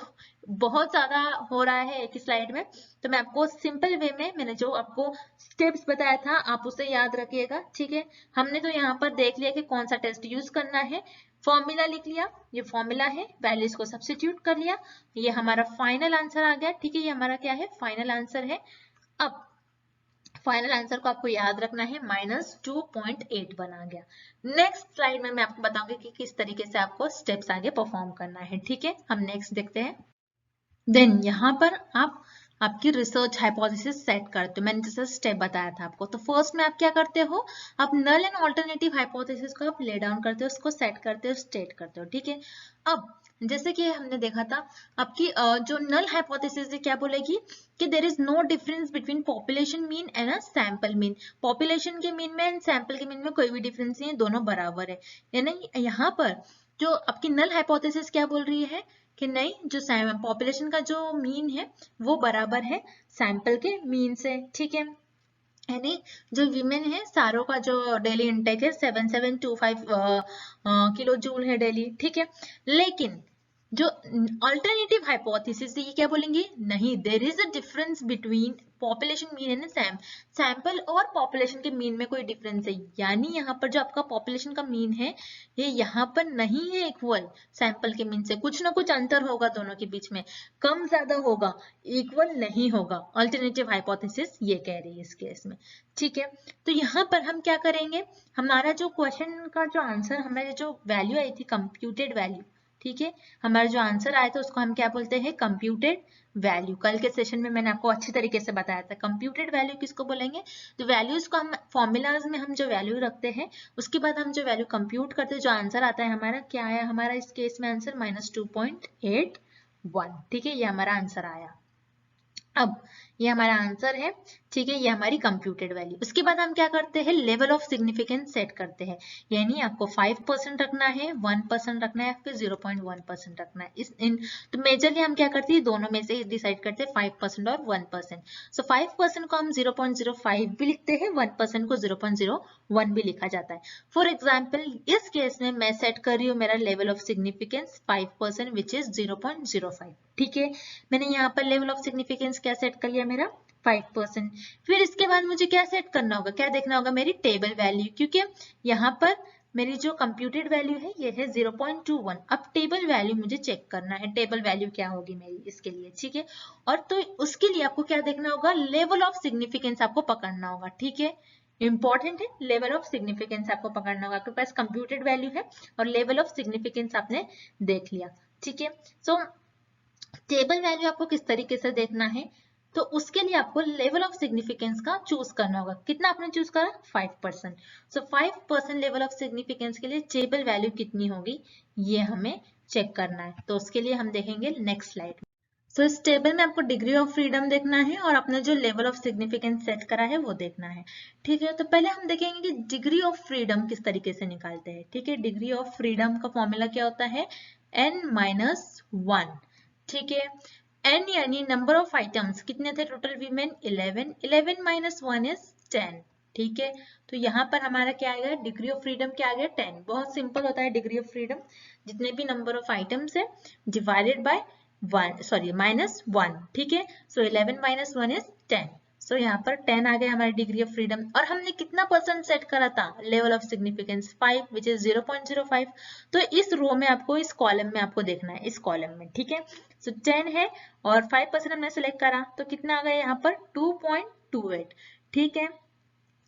बहुत ज्यादा हो रहा है एक स्लाइड में, तो मैं आपको सिंपल वे में मैंने जो आपको स्टेप्स बताया था आप उसे याद रखिएगा, ठीक है। हमने तो यहाँ पर देख लिया कि कौन सा टेस्ट यूज करना है, फॉर्मूला लिख लिया, ये फॉर्मूला है, वैल्यूज को सब्स्टिट्यूट कर लिया, ये हमारा फाइनल आंसर आ गया, ठीक है। ये हमारा क्या है, फाइनल आंसर है। अब फाइनल आंसर को आपको याद रखना है, -2.81 आ गया। नेक्स्ट स्लाइड में मैं आपको बताऊंगी कि किस तरीके से आपको स्टेप्स आगे परफॉर्म करना है, ठीक है। हम नेक्स्ट देखते हैं। देन यहाँ पर आप आपकी रिसर्च हाइपोथेसिस सेट करते हो, मैंने जैसे स्टेप बताया था आपको। तो फर्स्ट में आप क्या करते हो, आप नल एंड ऑल्टरनेटिव हाइपोथेसिस को आप ले डाउन करते हो, उसको सेट करते हो, स्टेट करते हो, ठीक है। अब जैसे कि हमने देखा था आपकी जो नल हाइपोथेसिस है क्या बोलेगी कि there is no difference between population mean and a sample mean. Population के मीन में एंड सैंपल के मीन में कोई भी डिफरेंस नहीं है, दोनों बराबर है। यानी यहाँ पर जो आपकी नल हाइपोथेसिस क्या बोल रही है कि नहीं, जो पॉपुलेशन का जो मीन है वो बराबर है सैंपल के मीन से, ठीक है। यानी जो वीमेन है सारों का जो डेली इंटेक है 7725 किलो जूल है डेली, ठीक है। लेकिन जो अल्टरनेटिव हाइपोथेसिस ये क्या बोलेंगे, नहीं, there is a difference between population mean and sample और पॉपुलेशन के मीन में कोई डिफरेंस है, यानी यहाँ पर जो आपका पॉपुलेशन का मीन है ये यहाँ पर नहीं है इक्वल सैंपल के मीन से, कुछ ना कुछ अंतर होगा दोनों के बीच में, कम ज्यादा होगा, इक्वल नहीं होगा। अल्टरनेटिव हाइपोथेसिस ये कह रही है इस केस में, ठीक है। तो यहाँ पर हम क्या करेंगे, हमारा जो क्वेश्चन का जो आंसर, हमारी जो वैल्यू आई थी कंप्यूटेड वैल्यू, ठीक है, हमारा जो आंसर आया था उसको हम क्या बोलते हैं, कंप्यूटेड वैल्यू। कल के सेशन में मैंने आपको अच्छी तरीके से बताया था कंप्यूटेड वैल्यू किसको बोलेंगे, तो वैल्यूज को हम फॉर्मूलाज में हम जो वैल्यू रखते हैं उसके बाद हम जो वैल्यू कंप्यूट करते हैं, जो आंसर आता है हमारा क्या आया, हमारा इस केस में आंसर -2.81, ठीक है, ये हमारा आंसर आया। अब ये हमारा आंसर है, ठीक है, ये हमारी कंप्यूटेड वैल्यू। उसके बाद हम क्या करते हैं, लेवल ऑफ सिग्निफिकेंस सेट करते हैं, यानी आपको 5% रखना है, 1% रखना है, फिर 0.1% रखना है। तो मेजरली हम क्या करते हैं, दोनों में से डिसाइड करते हैं, 5% और 1%। सो 5% को हम 0.05 भी लिखते हैं, 1% को 0.01 भी लिखा जाता है। फॉर एग्जाम्पल इस केस में मैं सेट कर रही हूँ मेरा level of significance 5% which is 0.05, ठीक है। मैंने यहाँ पर लेवल ऑफ सिग्निफिकेंस क्या सेट कर लिया, मेरा 5%। फिर इसके बाद मुझे क्या सेट करना होगा, क्या देखना होगा, मेरी टेबल वैल्यू, क्योंकि यहाँ पर मेरी जो कंप्यूटेड वैल्यू है ये है 0.21। अब टेबल वैल्यू मुझे चेक करना है, टेबल वैल्यू क्या होगी मेरी इसके लिए, ठीक है। और तो उसके लिए आपको क्या देखना होगा, लेवल ऑफ सिग्निफिकेंस आपको पकड़ना होगा, ठीक है, इंपॉर्टेंट है, लेवल ऑफ सिग्निफिकेंस आपको पकड़ना होगा। आपके पास कंप्यूटेड वैल्यू है और लेवल ऑफ सिग्निफिकेंस आपने देख लिया, ठीक है। सो टेबल वैल्यू आपको किस तरीके से देखना है, तो उसके लिए आपको लेवल ऑफ सिग्निफिकेंस का चूज करना होगा। कितना आपने चूज करा, 5%। सो 5% लेवल ऑफ सिग्निफिकेंस के लिए टेबल वैल्यू कितनी होगी ये हमें चेक करना है। तो उसके लिए हम देखेंगे नेक्स्ट स्लाइड में। सो इस टेबल में आपको डिग्री ऑफ फ्रीडम देखना है और अपने जो लेवल ऑफ सिग्निफिकेंस सेट करा है वो देखना है, ठीक है। तो पहले हम देखेंगे कि डिग्री ऑफ फ्रीडम किस तरीके से निकालते हैं, ठीक है। डिग्री ऑफ फ्रीडम का फॉर्मूला क्या होता है, n-1, ठीक है। n यानी नंबर ऑफ आइटम्स, कितने थे टोटल वीमेन, 11, 11 - 1 इज 10, ठीक है। तो यहाँ पर हमारा क्या आएगा, डिग्री ऑफ फ्रीडम क्या आ गया, 10। बहुत सिंपल होता है डिग्री ऑफ फ्रीडम, जितने भी नंबर ऑफ आइटम्स है डिवाइडेड बाय -1, ठीक है। सो 11 - 1 इज 10। सो यहाँ पर 10 आ गया हमारी डिग्री ऑफ फ्रीडम। और हमने कितना परसेंट सेट करा था, level of significance 5 which is 0.05। तो इस रो में आपको, इस कॉलम में आपको देखना है, इस कॉलम में, ठीक है। सो 10 है और 5% हमने सेलेक्ट करा, तो कितना आ गया यहाँ पर 2.28, ठीक है।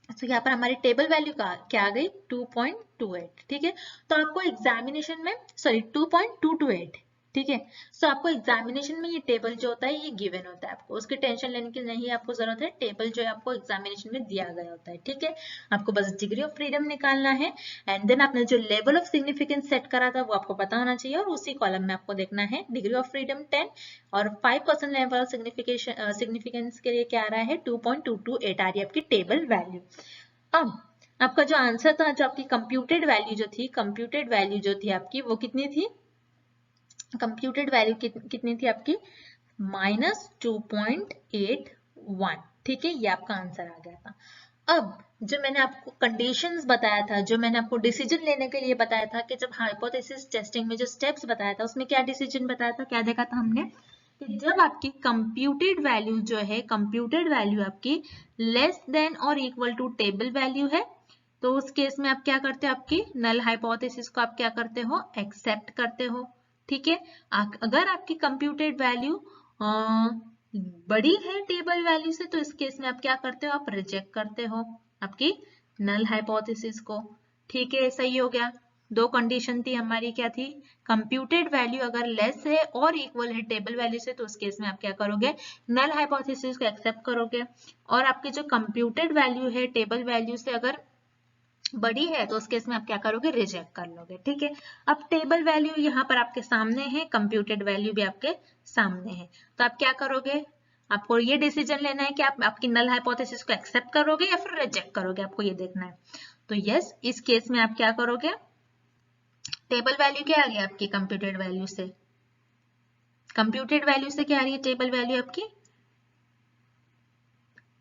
तो यहाँ पर हमारी टेबल वैल्यू क्या आ गई, 2.28, ठीक है। तो आपको एग्जामिनेशन में, सॉरी 2.228, ठीक है। सो आपको एग्जामिनेशन में ये टेबल जो होता है ये गिवन होता है, आपको उसकी टेंशन लेने की नहीं आपको जरूरत है, टेबल जो है आपको एग्जामिनेशन में दिया गया होता है, ठीक है। आपको बस डिग्री ऑफ फ्रीडम निकालना है एंड देन आपने जो लेवल ऑफ सिग्निफिकेंस सेट करा था वो आपको पता होना चाहिए, और उसी कॉलम में आपको देखना है डिग्री ऑफ फ्रीडम 10 और 5% लेवल ऑफ सिग्निफिकेंस के लिए क्या आ रहा है, 2.228 आ रही है आपकी टेबल वैल्यू। अब आपका जो आंसर था, जो आपकी कंप्यूटेड वैल्यू जो थी, कंप्यूटेड वैल्यू जो थी आपकी वो कितनी थी, कंप्यूटेड वैल्यू कितनी थी आपकी, -2.81, ठीक है। ये आपका आंसर आ गया था। अब जो मैंने आपको कंडीशंस बताया था, जो मैंने आपको डिसीजन लेने के लिए बताया था, कि जब हाइपोथेसिस टेस्टिंग में जो स्टेप्स बताया था उसमें क्या डिसीजन बताया था, क्या देखा था हमने, कि जब आपकी कंप्यूटेड वैल्यू जो है, कंप्यूटेड वैल्यू आपकी लेस देन और इक्वल टू टेबल वैल्यू है, तो उस केस में आप क्या करते हो, आपकी नल हाइपोथेसिस को आप क्या करते हो, एक्सेप्ट करते हो, ठीक है। अगर आपकी कंप्यूटेड वैल्यू बड़ी है टेबल वैल्यू से, तो इस केस में आप क्या करते हो, आप रिजेक्ट करते हो आपकी नल हाइपोथेसिस को, ठीक है। सही हो गया। दो कंडीशन थी हमारी, क्या थी, कंप्यूटेड वैल्यू अगर लेस है और इक्वल है टेबल वैल्यू से, तो उस केस में आप क्या करोगे, नल हाइपोथेसिस को एक्सेप्ट करोगे। और आपकी जो कंप्यूटेड वैल्यू है टेबल वैल्यू से अगर बड़ी है, तो उस केस में आप क्या करोगे, रिजेक्ट कर लोगे, ठीक है। अब टेबल वैल्यू यहाँ पर आपके सामने है, कंप्यूटेड वैल्यू भी आपके सामने है, तो आप क्या करोगे, आपको ये डिसीजन लेना है कि आप आपकी नल हाइपोथेसिस को एक्सेप्ट करोगे या फिर रिजेक्ट करोगे, आपको ये देखना है। तो यस, इस केस में आप क्या करोगे, टेबल वैल्यू क्या आ गई आपकी कंप्यूटेड वैल्यू से, कंप्यूटेड वैल्यू से क्या आ रही है टेबल वैल्यू आपकी,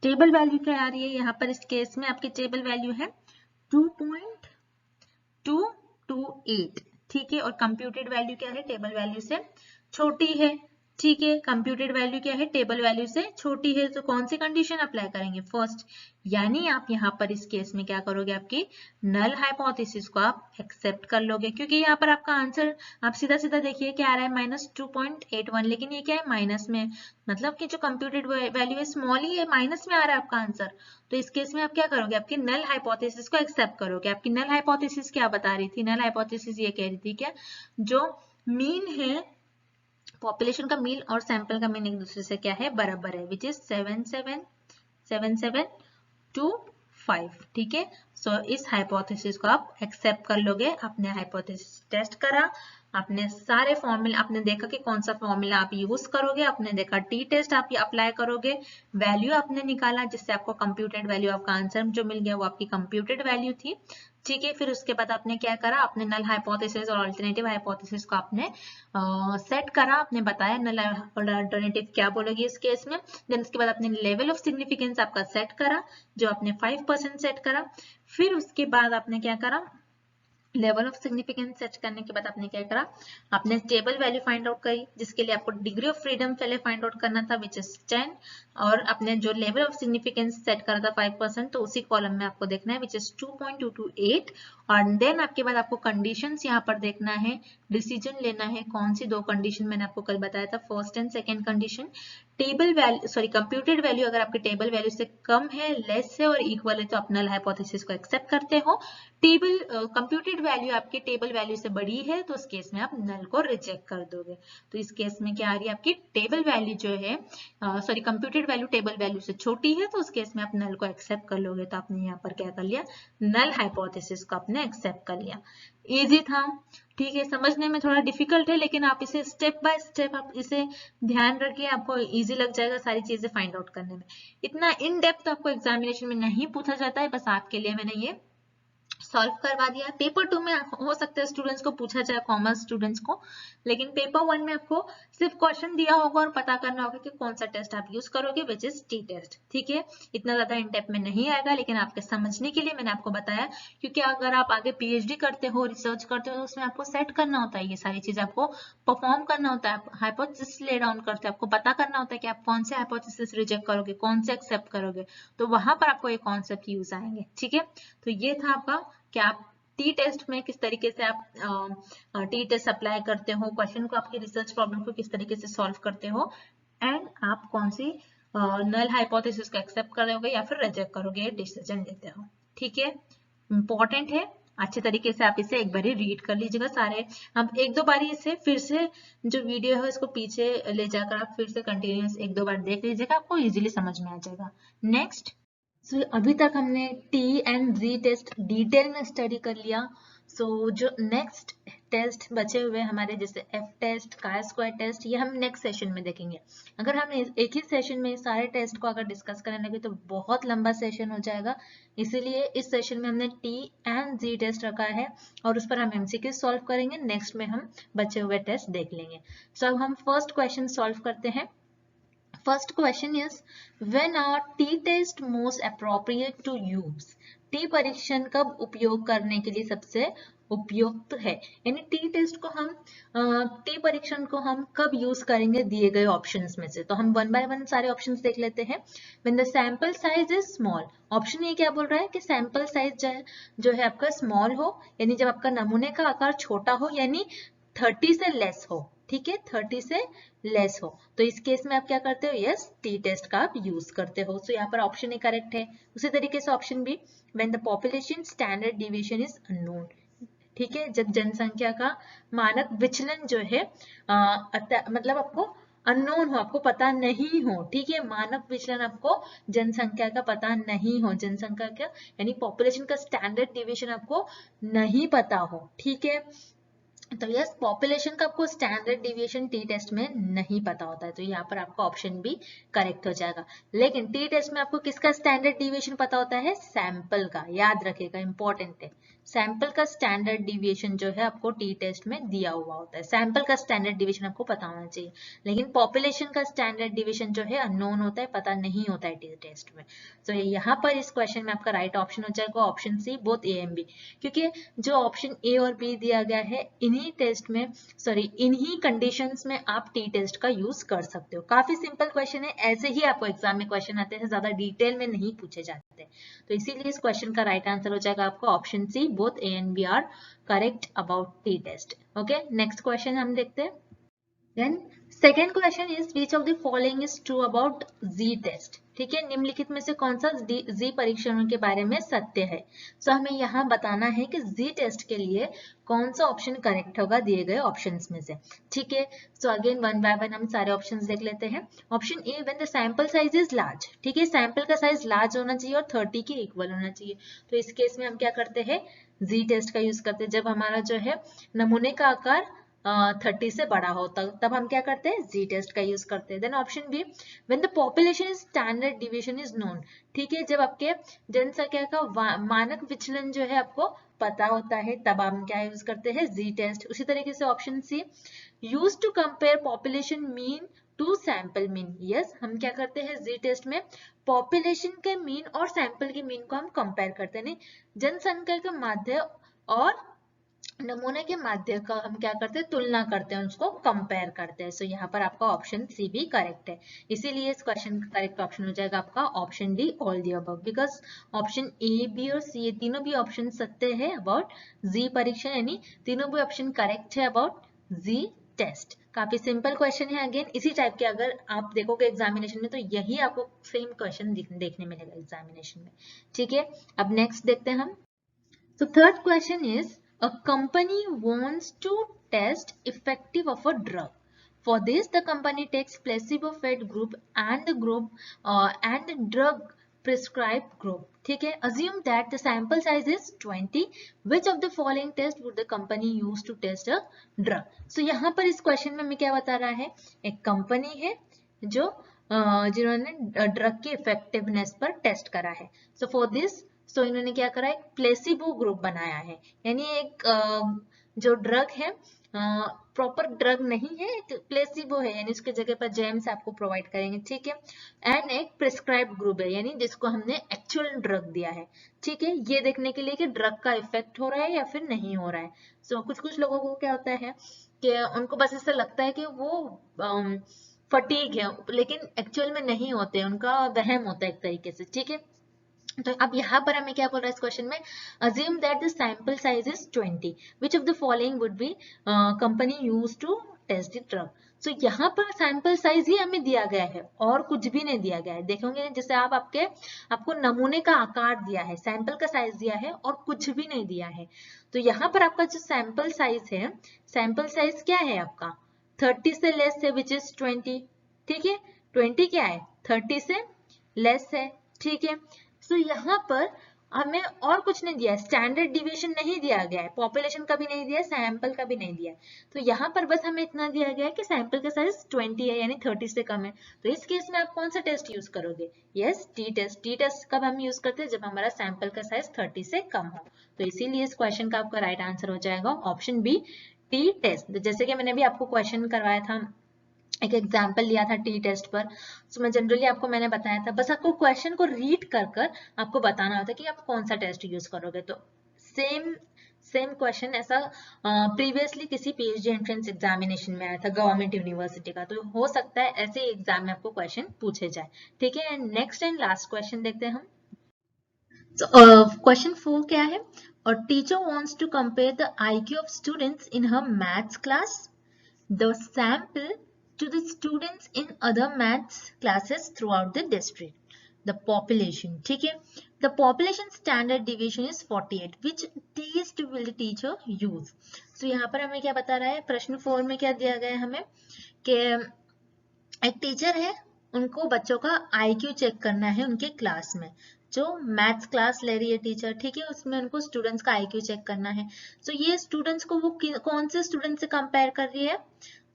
टेबल वैल्यू क्या आ रही है यहाँ पर, इस केस में आपकी टेबल वैल्यू है 2.228, ठीक है, और कंप्यूटेड वैल्यू क्या है, टेबल वैल्यू से छोटी है। ठीक है, कंप्यूटेड वैल्यू क्या है, टेबल वैल्यू से छोटी है, तो कौन सी कंडीशन अप्लाई करेंगे, फर्स्ट। यानी आप यहाँ पर इस केस में क्या करोगे, आपकी नल हाइपोथेसिस को आप एक्सेप्ट कर लोगे, क्योंकि यहाँ पर आपका आंसर आप सीधा सीधा देखिए क्या आ रहा है -2.81, लेकिन ये क्या है, माइनस में, मतलब कि जो कंप्यूटेड वैल्यू है स्मॉल ही है, माइनस में आ रहा है आपका आंसर। तो इस केस में आप क्या करोगे, आपकी नल हाइपोथेसिस को एक्सेप्ट करोगे। आपकी नल हाइपोथेसिस क्या बता रही थी, नल हाइपोथेसिस ये कह रही थी क्या, जो मीन है, पॉपुलेशन का मीन और सैंपल का मीन एक दूसरे से क्या है, बराबर है, विच इज 7725। ठीक है, सो इस हाइपोथेसिस को आप एक्सेप्ट कर लोगे। आपने हाइपोथेसिस टेस्ट करा, आपने सारे फॉर्मूला, आपने देखा कि कौन सा फॉर्मूला आप यूज करोगे, आपने देखा टी टेस्ट आप अप्लाई करोगे, वैल्यू आपने निकाला जिससे आपको कंप्यूटेड वैल्यू, आपका आंसर जो मिल गया वो आपकी कंप्यूटेड वैल्यू थी। ठीक है, फिर उसके बाद आपने क्या करा, आपने नल हाइपोथेसिस और अल्टरनेटिव हाइपोथेसिस को आपने सेट करा, आपने बताया नल और अल्टरनेटिव क्या बोलोगी इस केस में। देन उसके बाद आपने लेवल ऑफ सिग्निफिकेंस आपका सेट करा, जो आपने 5% सेट करा। फिर उसके बाद आपने क्या करा, लेवल ऑफ सिग्निफिकेंस सेट करने के बाद आपने क्या करा, आपने टेबल वैल्यू फाइंड आउट करी, जिसके लिए आपको डिग्री ऑफ फ्रीडम पहले फाइंड आउट करना था, विच इज 10, और अपने जो लेवल ऑफ सिग्निफिकेंस सेट करा था 5%, तो उसी कॉलम में आपको देखना है, विच इज 2.228। और देन आपके बाद आपको कंडीशंस यहाँ पर देखना है, डिसीजन लेना है, कौन सी दो कंडीशन मैंने आपको कल बताया था, first and second condition. Table value, sorry computed value अगर आपके टेबल वैल्यू से कम है, लेस है और इक्वल है, तो आप नल हाइपोथेसिस को एक्सेप्ट करते हो। टेबल कंप्यूटेड वैल्यू आपके टेबल वैल्यू से बड़ी है, तो उस केस में आप नल को रिजेक्ट कर दोगे। तो इस केस में क्या आ रही है, आपकी टेबल वैल्यू जो है, sorry computed value table value से छोटी है, तो उस केस में आप नल को एक्सेप्ट कर लोगे। तो आपने यहाँ पर क्या कर लिया, नल हाइपोथेसिस को आपने एक्सेप्ट कर लिया। इजी था, ठीक है, समझने में थोड़ा डिफिकल्ट है, लेकिन आप इसे स्टेप बाय स्टेप आप इसे ध्यान रखिए, आपको इजी लग जाएगा सारी चीजें फाइंड आउट करने में। इतना इन डेप्थ आपको एग्जामिनेशन में नहीं पूछा जाता है, बस आपके लिए मैंने ये सॉल्व करवा दिया। पेपर 2 में हो सकता है स्टूडेंट्स को पूछा जाए, कॉमर्स स्टूडेंट्स को, लेकिन पेपर 1 में आपको सिर्फ क्वेश्चन दिया होगा और पता करना होगा कि कौन सा टेस्ट आप यूज करोगे, विच इज टी टेस्ट। ठीक है, इतना ज्यादा इन डेप्थ में नहीं आएगा, लेकिन आपके समझने के लिए मैंने आपको बताया, क्योंकि अगर आप आगे पीएचडी करते हो, रिसर्च करते हो, तो उसमें आपको सेट करना होता है, ये सारी चीज आपको परफॉर्म करना होता है, हाइपोथेसिस ले डाउन करते हैं, आपको पता करना होता है कि आप कौन से हाइपोथेसिस रिजेक्ट करोगे, कौन से एक्सेप्ट करोगे, तो वहां पर आपको ये कॉन्सेप्ट यूज आएंगे। ठीक है, तो ये था आपका कि आप टी टेस्ट में किस तरीके से आप टी टेस्ट अप्लाई करते हो, क्वेश्चन को, आपकी रिसर्च प्रॉब्लम को किस तरीके से सॉल्व करते हो, एंड आप कौन सी नल हाइपोथेसिस को एक्सेप्ट करोगे या फिर रिजेक्ट करोगे, डिसीजन लेते हो। ठीक है, इंपॉर्टेंट है, अच्छे तरीके से आप इसे एक बार रीड कर लीजिएगा सारे। अब एक दो बारी इसे फिर से जो वीडियो है इसको पीछे ले जाकर आप फिर से कंटिन्यूस एक दो बार देख लीजिएगा, आपको इजीली समझ में आ जाएगा। नेक्स्ट, अभी तक हमने T and Z test detail में स्टडी कर लिया। जो नेक्स्ट टेस्ट बचे हुए हमारे, जैसे F test, chi square test, ये हम नेक्स्ट सेशन में देखेंगे। अगर हम एक ही सेशन में सारे टेस्ट को अगर डिस्कस करने लगे तो बहुत लंबा सेशन हो जाएगा, इसीलिए इस सेशन में हमने टी एंड जी टेस्ट रखा है और उस पर हम एमसीक्यू सॉल्व करेंगे। नेक्स्ट में हम बचे हुए टेस्ट देख लेंगे। अब हम फर्स्ट क्वेश्चन सॉल्व करते हैं। First question is, when are t-test most appropriate to use? T परीक्षण कब उपयोग करने के लिए सबसे उपयुक्त है, यानी टी टेस्ट को हम टी परीक्षण को हम कब यूज करेंगे दिए गए ऑप्शंस में से। तो हम वन बाय वन सारे ऑप्शंस देख लेते हैं। When the sample size is small, option ये क्या बोल रहा है कि सैंपल साइज जो है आपका स्मॉल हो, यानी जब आपका नमूने का आकार छोटा हो, यानी 30 से लेस हो। ठीक है, 30 से लेस हो, तो इस केस में आप क्या करते हो, यस टी टेस्ट का आप यूज करते हो। तो यहाँ पर ऑप्शन ही करेक्ट है। उसी तरीके से option B, when the population standard deviation is unknown, ठीक है, जब जनसंख्या का मानक विचलन जो है मतलब आपको अननोन हो, आपको पता नहीं हो। ठीक है, मानक विचलन आपको जनसंख्या का पता नहीं हो, जनसंख्या का यानी पॉपुलेशन का स्टैंडर्ड डिविएशन आपको नहीं पता हो। ठीक है, तो यस पॉपुलेशन का आपको स्टैंडर्ड डिविएशन टी टेस्ट में नहीं पता होता है, तो यहाँ पर आपका ऑप्शन बी करेक्ट हो जाएगा। लेकिन टी टेस्ट में आपको किसका स्टैंडर्ड डिविएशन पता होता है, सैंपल का, याद रखिएगा, इंपॉर्टेंट है। सैंपल का स्टैंडर्ड डिविएशन जो है आपको टी टेस्ट में दिया हुआ होता है, सैंपल का स्टैंडर्ड डिविएशन आपको पता होना चाहिए। लेकिन पॉपुलेशन का स्टैंडर्ड डिविएशन जो है अननोन होता है, पता नहीं होता है टी टेस्ट में। तो यहाँ पर इस क्वेश्चन में आपका राइट ऑप्शन हो जाएगा option C, both A and B, क्योंकि जो ऑप्शन ए और बी दिया गया है इन्हीं इन्हीं कंडीशंस में आप टी टेस्ट का यूज कर सकते हो। काफी सिंपल क्वेश्चन है, ऐसे ही आपको एग्जाम में क्वेश्चन आते हैं, ज्यादा डिटेल में नहीं पूछे जाते। तो इसीलिए इस क्वेश्चन का राइट आंसर हो जाएगा आपका option C, both A and B are correct about T test. Okay, next question हम देखते हैं। Then second question is which of the following is true about Z test। ठीक है, निम्नलिखित में से कौन सा Z परीक्षणों के बारे में सत्य है। सो हमें यहाँ बताना है कि Z टेस्ट के लिए कौन सा ऑप्शन करेक्ट होगा दिए गए ऑप्शंस में से। ठीक है, so again one by one हम सारे ऑप्शंस देख लेते हैं। Option A, when the sample size is large. ठीक है, सैंपल का साइज लार्ज होना चाहिए और 30 के इक्वल होना चाहिए। तो इस केस में हम क्या करते हैं, Z टेस्ट का यूज करते हैं। जब हमारा जो है नमूने का आकार 30 से बड़ा हो तब हम क्या करते हैं, Z टेस्ट का यूज करते हैं। Then option B, when the population is standard deviation is known. ठीक है, जब आपके जनसंख्या का मानक विचलन जो है आपको पता होता है तब हम क्या यूज करते हैं, Z टेस्ट। उसी तरीके से option C, use to compare population mean to sample mean. Yes, हम क्या करते हैं Z टेस्ट में पॉपुलेशन के मीन और सैंपल के मीन को हम कंपेयर करते हैं, नहीं जनसंख्या के माध्य और नमूने के माध्य का हम क्या करते हैं, तुलना करते हैं, उसको कंपेयर करते हैं। सो यहाँ पर आपका ऑप्शन सी भी करेक्ट है। इसीलिए इस क्वेश्चन का करेक्ट ऑप्शन हो जाएगा आपका option D, all the above, because option A, B और सी ये तीनों भी ऑप्शन सत्य है अबाउट Z परीक्षण, यानी तीनों भी ऑप्शन करेक्ट है अबाउट Z टेस्ट। काफी सिंपल क्वेश्चन है। अगेन इसी टाइप के अगर आप देखोगे एग्जामिनेशन में तो यही आपको सेम क्वेश्चन देखने मिलेगा एग्जामिनेशन में। ठीक है, अब नेक्स्ट देखते हैं हम। So third question is, a company wants to test effective of a drug. For this, the company takes placebo-fed group and the drug prescribed group. ठीक है, assume that the sample size is 20. Which of the following test would the company use to test a drug? So यहाँ पर इस question में हमें क्या बता रहा है, एक कंपनी है जो जिन्होंने ड्रग की इफेक्टिवनेस पर टेस्ट करा है। सो फॉर दिस इन्होंने क्या करा, एक प्लेसिबो ग्रुप बनाया है, यानी एक जो ड्रग है प्रॉपर ड्रग नहीं है, एक प्लेसिबो है, यानी उसके जगह पर जेम्स आपको प्रोवाइड करेंगे। ठीक है, एंड एक प्रिस्क्राइब ग्रुप है, यानी जिसको हमने एक्चुअल ड्रग दिया है। ठीक है, ये देखने के लिए कि ड्रग का इफेक्ट हो रहा है या फिर नहीं हो रहा है। सो कुछ लोगों को क्या होता है कि उनको बस ऐसा लगता है कि वो फटीग है, लेकिन एक्चुअल में नहीं होते, उनका वहम होता है एक तरीके से। ठीक है, तो अब यहाँ पर हमें क्या बोल रहा है इस क्वेश्चन में, assume that the sample size is 20. Which of the following would be company used to test the drug? So यहाँ पर सैंपल साइज ही हमें दिया गया है और कुछ भी नहीं दिया गया है। देखोगे जैसे आपको नमूने का आकार दिया है, सैंपल का साइज दिया है और कुछ भी नहीं दिया है। तो यहाँ पर आपका जो सैंपल साइज है, सैंपल साइज क्या है आपका 30 से लेस है, विच इज 20। ठीक है, 20 क्या है, 30 से लेस है। ठीक है, सो यहाँ पर हमें और कुछ नहीं दिया है, स्टैंडर्ड डिविएशन नहीं दिया गया है, पॉपुलेशन का भी नहीं दिया है, सैंपल का भी नहीं दिया है। तो यहाँ पर बस हमें इतना दिया गया है कि सैंपल का साइज 20 है, यानी 30 से कम है। तो इस केस में आप कौन सा टेस्ट यूज करोगे, yes T test. T test कब हम यूज करते हैं, जब हमारा सैंपल का साइज 30 से कम हो। तो इसीलिए इस क्वेश्चन का आपका राइट आंसर हो जाएगा ऑप्शन बी, टी टेस्ट। जैसे कि मैंने भी आपको क्वेश्चन करवाया था, एक एग्जाम्पल लिया था टी टेस्ट पर, तो मैं जनरली आपको मैंने बताया था, बस आपको क्वेश्चन को रीड कर आपको बताना होता है कि आप कौन सा टेस्ट यूज करोगे। तो सेम क्वेश्चन ऐसा प्रीवियसली किसी पीएचडी एंट्रेंस एग्जामिनेशन में आया था गवर्नमेंट यूनिवर्सिटी का, तो हो सकता है ऐसे एग्जाम में आपको क्वेश्चन पूछे जाए। ठीक है, and next and last question देखते हैं हम। क्वेश्चन 4 क्या है, और teacher wants to compare the IQ of students in her maths class, the sample to the students in other maths classes throughout the district. The population, ठीक है, the population standard deviation is 48. Which test will the teacher use? So यहाँ पर हमें क्या बता रहा है, प्रश्न 4 में क्या दिया गया है हमें कि एक टीचर है, उनको बच्चों का IQ चेक करना है उनके क्लास में, जो मैथ्स क्लास ले रही है टीचर। ठीक है, उसमें उनको स्टूडेंट्स का IQ चेक करना है। तो ये स्टूडेंट्स को वो कौन से स्टूडेंट से कंपेयर कर रही है,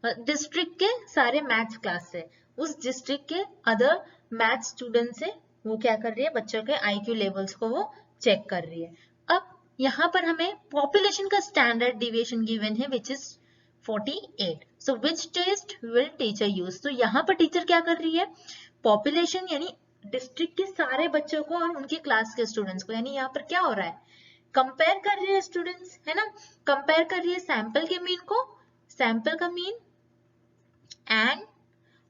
डिस्ट्रिक्ट के सारे मैथ्स क्लास से, उस डिस्ट्रिक्ट के अदर मैथ्स स्टूडेंट से वो क्या कर रही है, बच्चों के IQ लेवल्स को वो चेक कर रही है। अब यहाँ पर हमें पॉपुलेशन का स्टैंडर्ड डिविएशन गिवन है which is 48. So which test will teacher use? तो यहाँ पर टीचर क्या कर रही है, पॉपुलेशन यानी डिस्ट्रिक्ट के सारे बच्चों को और उनकी क्लास के स्टूडेंट्स को, यानी यहाँ पर क्या हो रहा है, कंपेयर कर रही है स्टूडेंट्स, है ना, कंपेयर कर रही है सैंपल के मीन को, सैंपल का मीन एंड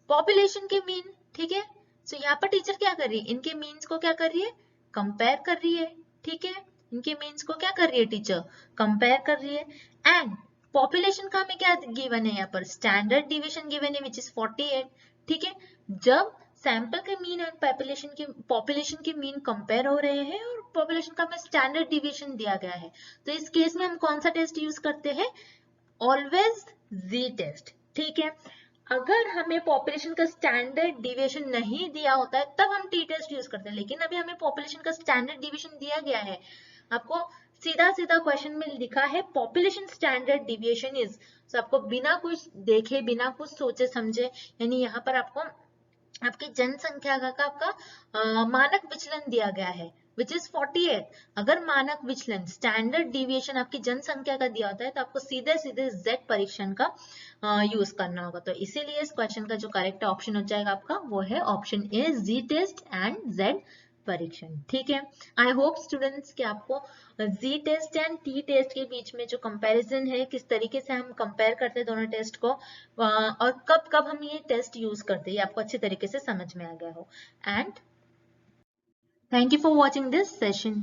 पॉपुलेशन के मीन, ठीक है। सो यहाँ पर टीचर क्या कर रही है, इनके मीन्स को क्या कर रही है, कंपेयर कर रही है, ठीक है, इनके मीन्स को क्या कर रही है टीचर, कंपेयर कर रही है। एंड पॉपुलेशन का हमें क्या गिवन है यहाँ पर, स्टैंडर्ड डिविएशन गिवन है विच इज 48, ठीक है। जब सैंपल के मीन एंड पॉपुलेशन के मीन कंपेयर हो रहे हैं और पॉपुलेशन का हमें स्टैंडर्ड डिविएशन दिया गया है, तो इस केस में हम कौन सा टेस्ट यूज करते हैं, ऑलवेज जी टेस्ट, ठीक है। अगर हमें पॉपुलेशन का स्टैंडर्ड डिविएशन नहीं दिया होता है तब हम टी टेस्ट यूज करते हैं, लेकिन अभी हमें पॉपुलेशन का स्टैंडर्ड डिविएशन दिया गया है, आपको सीधा सीधा क्वेश्चन में लिखा है पॉपुलेशन स्टैंडर्ड डिविएशन इज, तो आपको बिना कुछ देखे बिना कुछ सोचे समझे, यानी यहाँ पर आपको आपकी जनसंख्या का आपका मानक विचलन दिया गया है विच इज 48। अगर मानक विचलन स्टैंडर्ड डिविएशन आपकी जनसंख्या का दिया होता है तो आपको सीधे सीधे जेड परीक्षण का यूज करना होगा, तो इसीलिए इस क्वेश्चन का जो करेक्ट ऑप्शन हो जाएगा आपका वो है option A Z test and Z परीक्षण, ठीक है। आई होप स्टूडेंट्स कि आपको Z test and T test के बीच में जो कंपैरिजन है, किस तरीके से हम कंपेयर करते हैं दोनों टेस्ट को और कब कब हम ये टेस्ट यूज करते हैं, ये आपको अच्छे तरीके से समझ में आ गया हो। And thank you for watching this session.